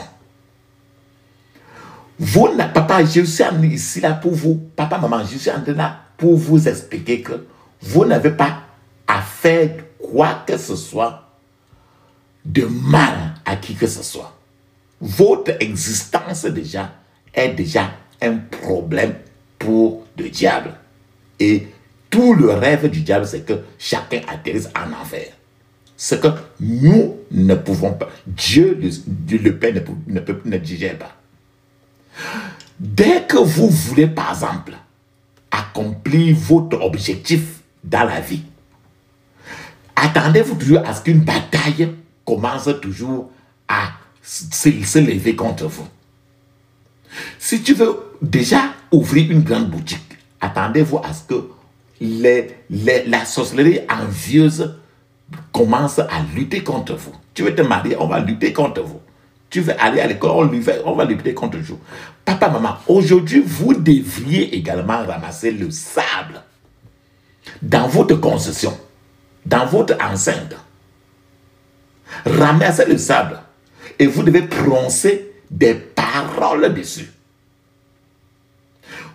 Speaker 1: Papa, je suis ici là pour vous. Papa, maman, je suis en train là pour vous expliquer que vous n'avez pas à faire quoi que ce soit de mal à qui que ce soit. Votre existence est déjà un problème pour le diable. Et tout le rêve du diable, c'est que chacun atterrisse en enfer. Ce que nous ne pouvons pas. Dieu, le Père, ne digère pas. Dès que vous voulez, par exemple, accomplir votre objectif dans la vie, attendez-vous toujours à ce qu'une bataille commence toujours à se lever contre vous. Si tu veux déjà ouvrir une grande boutique, attendez-vous à ce que la sorcellerie envieuse commence à lutter contre vous. Tu veux te marier, on va lutter contre vous. Tu veux aller à l'école, on va lutter contre vous. Papa, maman, aujourd'hui, vous devriez également ramasser le sable dans votre concession, dans votre enceinte. Ramassez le sable et vous devez prononcer des paroles dessus.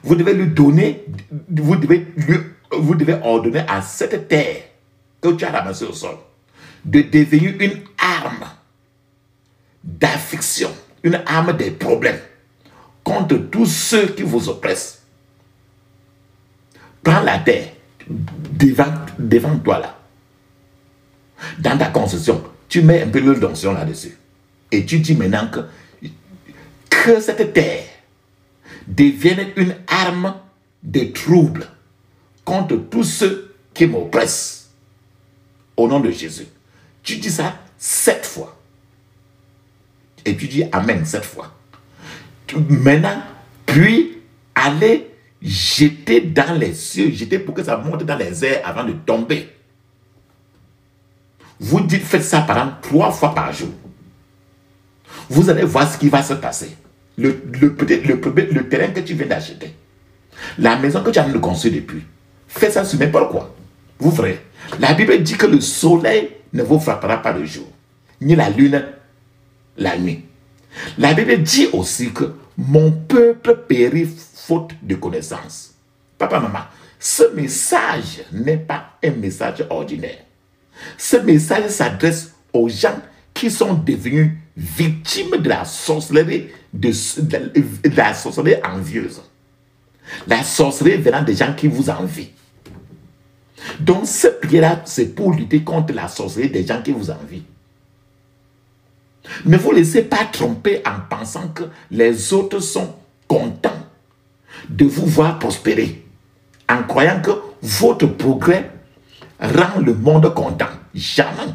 Speaker 1: Vous devez lui donner, vous devez ordonner à cette terre que tu as ramassée au sol de devenir une arme d'affliction, une arme des problèmes contre tous ceux qui vous oppressent. Prends la terre devant toi là. Dans ta concession, tu mets un peu l'huile d'onction là-dessus. Et tu dis maintenant que cette terre devienne une arme de trouble contre tous ceux qui m'oppressent. Au nom de Jésus. Tu dis ça 7 fois. Et tu dis Amen 7 fois. Maintenant, puis allez jeter dans les cieux, jeter pour que ça monte dans les airs avant de tomber. Vous dites, faites ça par exemple 3 fois par jour. Vous allez voir ce qui va se passer. Le terrain que tu viens d'acheter, la maison que tu as de construire depuis, fais ça sur n'importe quoi. Vous ferez. La Bible dit que le soleil ne vous frappera pas le jour, ni la lune la nuit. La Bible dit aussi que mon peuple périt faute de connaissance. Papa, maman, ce message n'est pas un message ordinaire. Ce message s'adresse aux gens qui sont devenus victimes de la sorcellerie, de la sorcellerie envieuse. La sorcellerie venant des gens qui vous envient. Donc, ce prière-là, c'est pour lutter contre la sorcellerie des gens qui vous envient. Ne vous laissez pas tromper en pensant que les autres sont contents de vous voir prospérer, en croyant que votre progrès rend le monde content. Jamais.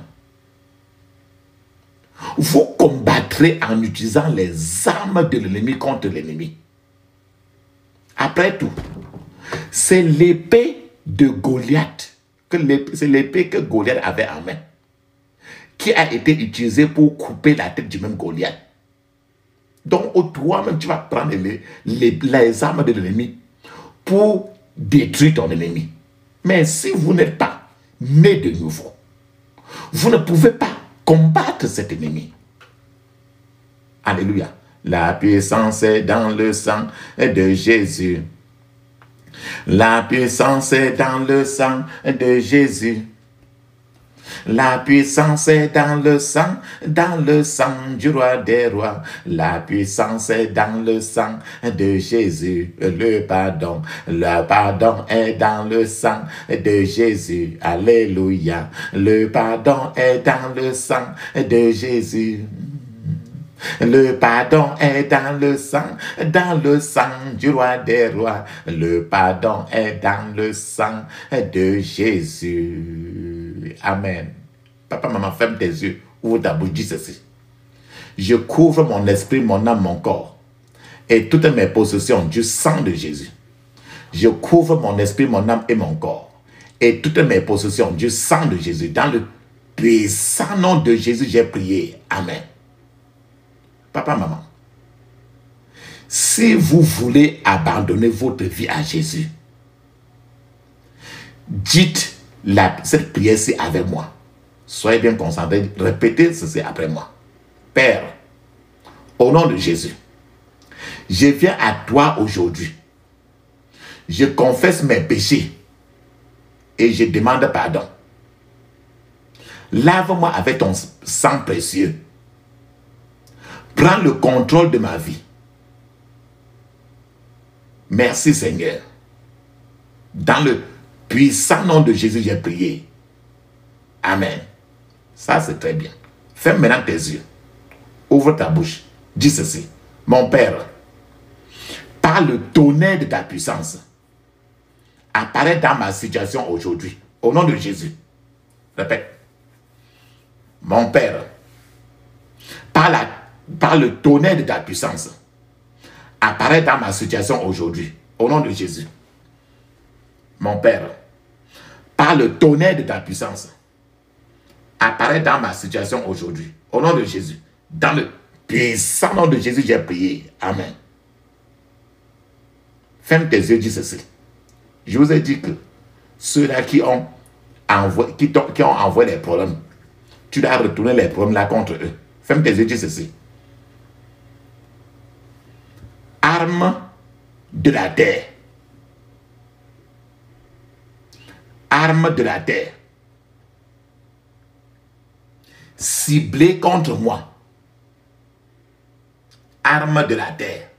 Speaker 1: Vous combattrez en utilisant les armes de l'ennemi contre l'ennemi. Après tout, c'est l'épée de Goliath, c'est l'épée que Goliath avait en main, qui a été utilisée pour couper la tête du même Goliath. Donc, toi-même, tu vas prendre les armes de l'ennemi pour détruire ton ennemi. Mais si vous n'êtes pas né de nouveau, vous ne pouvez pas combattre cet ennemi. Alléluia. La puissance est dans le sang de Jésus. La puissance est dans le sang de Jésus. La puissance est dans le sang du roi des rois. La puissance est dans le sang de Jésus. Le pardon est dans le sang de Jésus. Alléluia. Le pardon est dans le sang de Jésus. Le pardon est dans le sang du roi des rois. Le pardon est dans le sang de Jésus. Amen. Papa, maman, ferme tes yeux, ouvre ta bouche, dis ceci. Je couvre mon esprit, mon âme, mon corps et toutes mes possessions du sang de Jésus. Je couvre mon esprit, mon âme et mon corps et toutes mes possessions du sang de Jésus. Dans le puissant nom de Jésus, j'ai prié. Amen. Papa, maman, si vous voulez abandonner votre vie à Jésus, dites cette prière-ci avec moi. Soyez bien concentrés, répétez ceci après moi. Père, au nom de Jésus, je viens à toi aujourd'hui. Je confesse mes péchés et je demande pardon. Lave-moi avec ton sang précieux. Prends le contrôle de ma vie. Merci Seigneur. Dans le puissant nom de Jésus, j'ai prié. Amen. Ça, c'est très bien. Ferme maintenant tes yeux. Ouvre ta bouche. Dis ceci. Mon Père, par le tonnerre de ta puissance, apparaît dans ma situation aujourd'hui. Au nom de Jésus. Répète. Mon Père, par le tonnerre de ta puissance, apparaît dans ma situation aujourd'hui. Au nom de Jésus. Mon Père, par le tonnerre de ta puissance, apparaît dans ma situation aujourd'hui. Au nom de Jésus. Dans le puissant nom de Jésus, j'ai prié. Amen. Ferme tes yeux, dis ceci. Je vous ai dit que ceux-là qui ont envoyé les problèmes, tu dois retourner les problèmes là contre eux. Ferme tes yeux, dis ceci. Arme de la terre. Arme de la terre. Ciblée contre moi. Arme de la terre.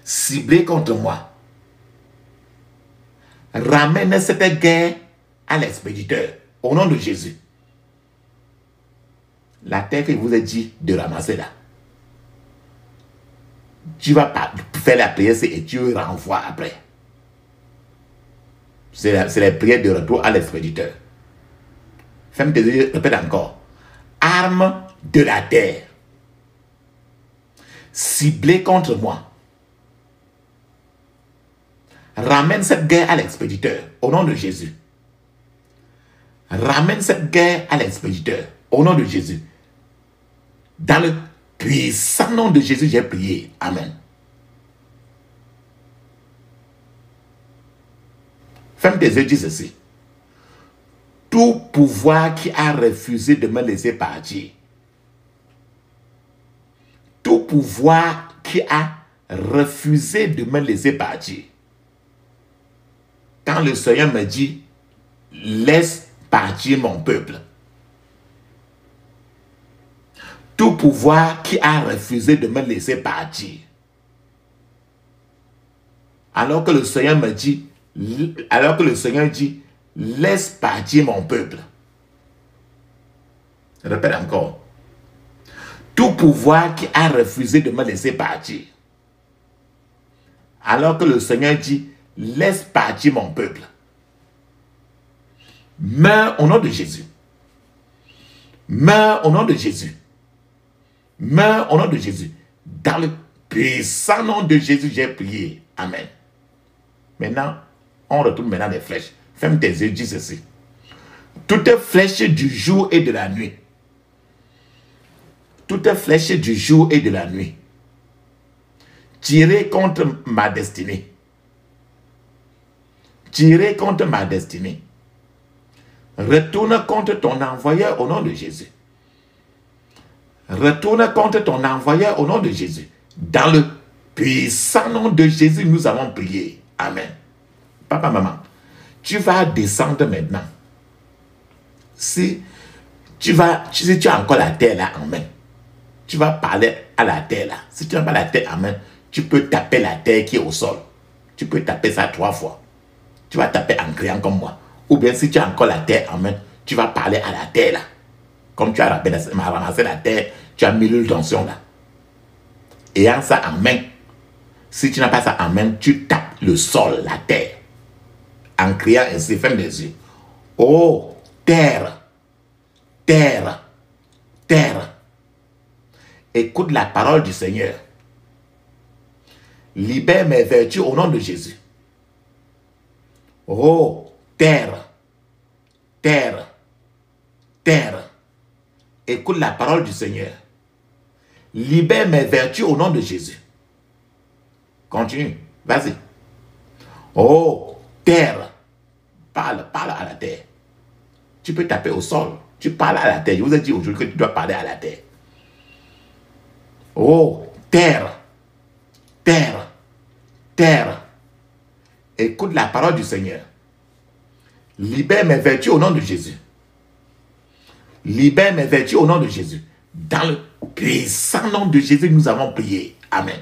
Speaker 1: Ciblée contre moi. Ramène cette guerre à l'expéditeur. Au nom de Jésus. La terre que je vous ai dit de ramasser là. Tu vas pas faire la prière et tu renvoies après. C'est la prière de retour à l'expéditeur. Ferme tes yeux, répète encore. Arme de la terre. Ciblée contre moi. Ramène cette guerre à l'expéditeur au nom de Jésus. Ramène cette guerre à l'expéditeur au nom de Jésus. Dans le puissant nom de Jésus, j'ai prié. Amen. Ferme tes yeux, dis ceci. Tout pouvoir qui a refusé de me laisser partir, tout pouvoir qui a refusé de me laisser partir, quand le Seigneur me dit, laisse partir mon peuple, tout pouvoir qui a refusé de me laisser partir, alors que le Seigneur me dit, laisse partir mon peuple. Répète encore. Tout pouvoir qui a refusé de me laisser partir, alors que le Seigneur dit, laisse partir mon peuple. Meurs au nom de Jésus. Meurs au nom de Jésus. Meurs au nom de Jésus. Dans le puissant nom de Jésus, j'ai prié. Amen. Maintenant, on retourne maintenant les flèches. Ferme tes yeux, dis ceci. Toutes flèches du jour et de la nuit. Toutes flèches du jour et de la nuit. Tirées contre ma destinée. Tirées contre ma destinée. Retourne contre ton envoyeur au nom de Jésus. Retourne contre ton envoyeur au nom de Jésus. Dans le puissant nom de Jésus, nous avons prié. Amen. Papa, maman, tu vas descendre maintenant. Si tu as encore la terre là en main, tu vas parler à la terre là. Si tu n'as pas la terre en main, tu peux taper la terre qui est au sol. Tu peux taper ça 3 fois. Tu vas taper en criant comme moi. Ou bien si tu as encore la terre en main, tu vas parler à la terre là. Comme tu as ramassé la terre, tu as mis l'huile d'onction là. Ayant ça en main, si tu n'as pas ça en main, tu tapes le sol, la terre. En criant ainsi, ferme les yeux. Oh, terre, terre, terre. Écoute la parole du Seigneur. Libère mes vertus au nom de Jésus. Oh, terre, terre, terre. Écoute la parole du Seigneur. Libère mes vertus au nom de Jésus. Continue, vas-y. Oh, terre. Parle à la terre. Tu peux taper au sol. Tu parles à la terre. Je vous ai dit aujourd'hui que tu dois parler à la terre. Oh, terre, terre, terre. Écoute la parole du Seigneur. Libère mes vertus au nom de Jésus. Libère mes vertus au nom de Jésus. Dans le puissant nom de Jésus, nous avons prié. Amen.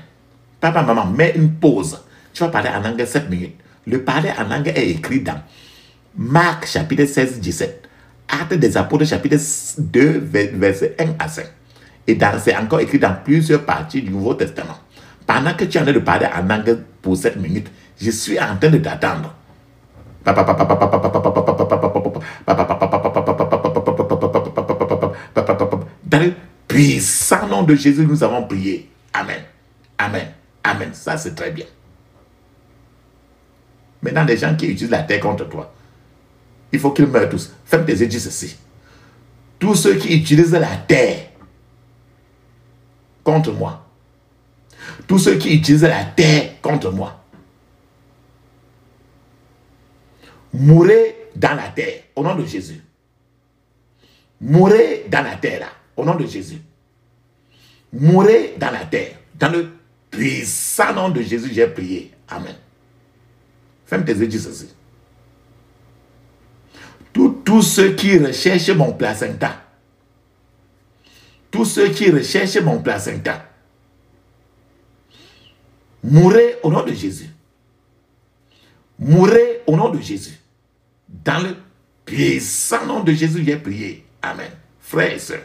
Speaker 1: Papa, maman, mets une pause. Tu vas parler en anglais 7 minutes. Le parler en anglais est écrit dans Marc chapitre 16, 17. Actes des apôtres chapitre 2, verset 1 à 5. Et c'est encore écrit dans plusieurs parties du Nouveau Testament. Pendant que tu es en train de parler en anglais pour 7 minutes, je suis en train de t'attendre. Dans le puissant nom de Jésus, nous avons prié. Amen. Amen. Amen. Ça, c'est très bien. Maintenant, les gens qui utilisent la terre contre toi, il faut qu'ils meurent tous. Ferme tes yeux, dis ceci. Tous ceux qui utilisent la terre contre moi, tous ceux qui utilisent la terre contre moi, mourrez dans la terre, au nom de Jésus. Mourrez dans la terre, là, au nom de Jésus. Mourrez dans la terre. Dans le puissant nom de Jésus, j'ai prié. Amen. Ferme tes yeux, dis ceci. Tous ceux qui recherchent mon placenta, tous ceux qui recherchent mon placenta, mourrez au nom de Jésus. Mourrez au nom de Jésus. Dans le puissant nom de Jésus, j'ai prié. Amen. Frères et sœurs,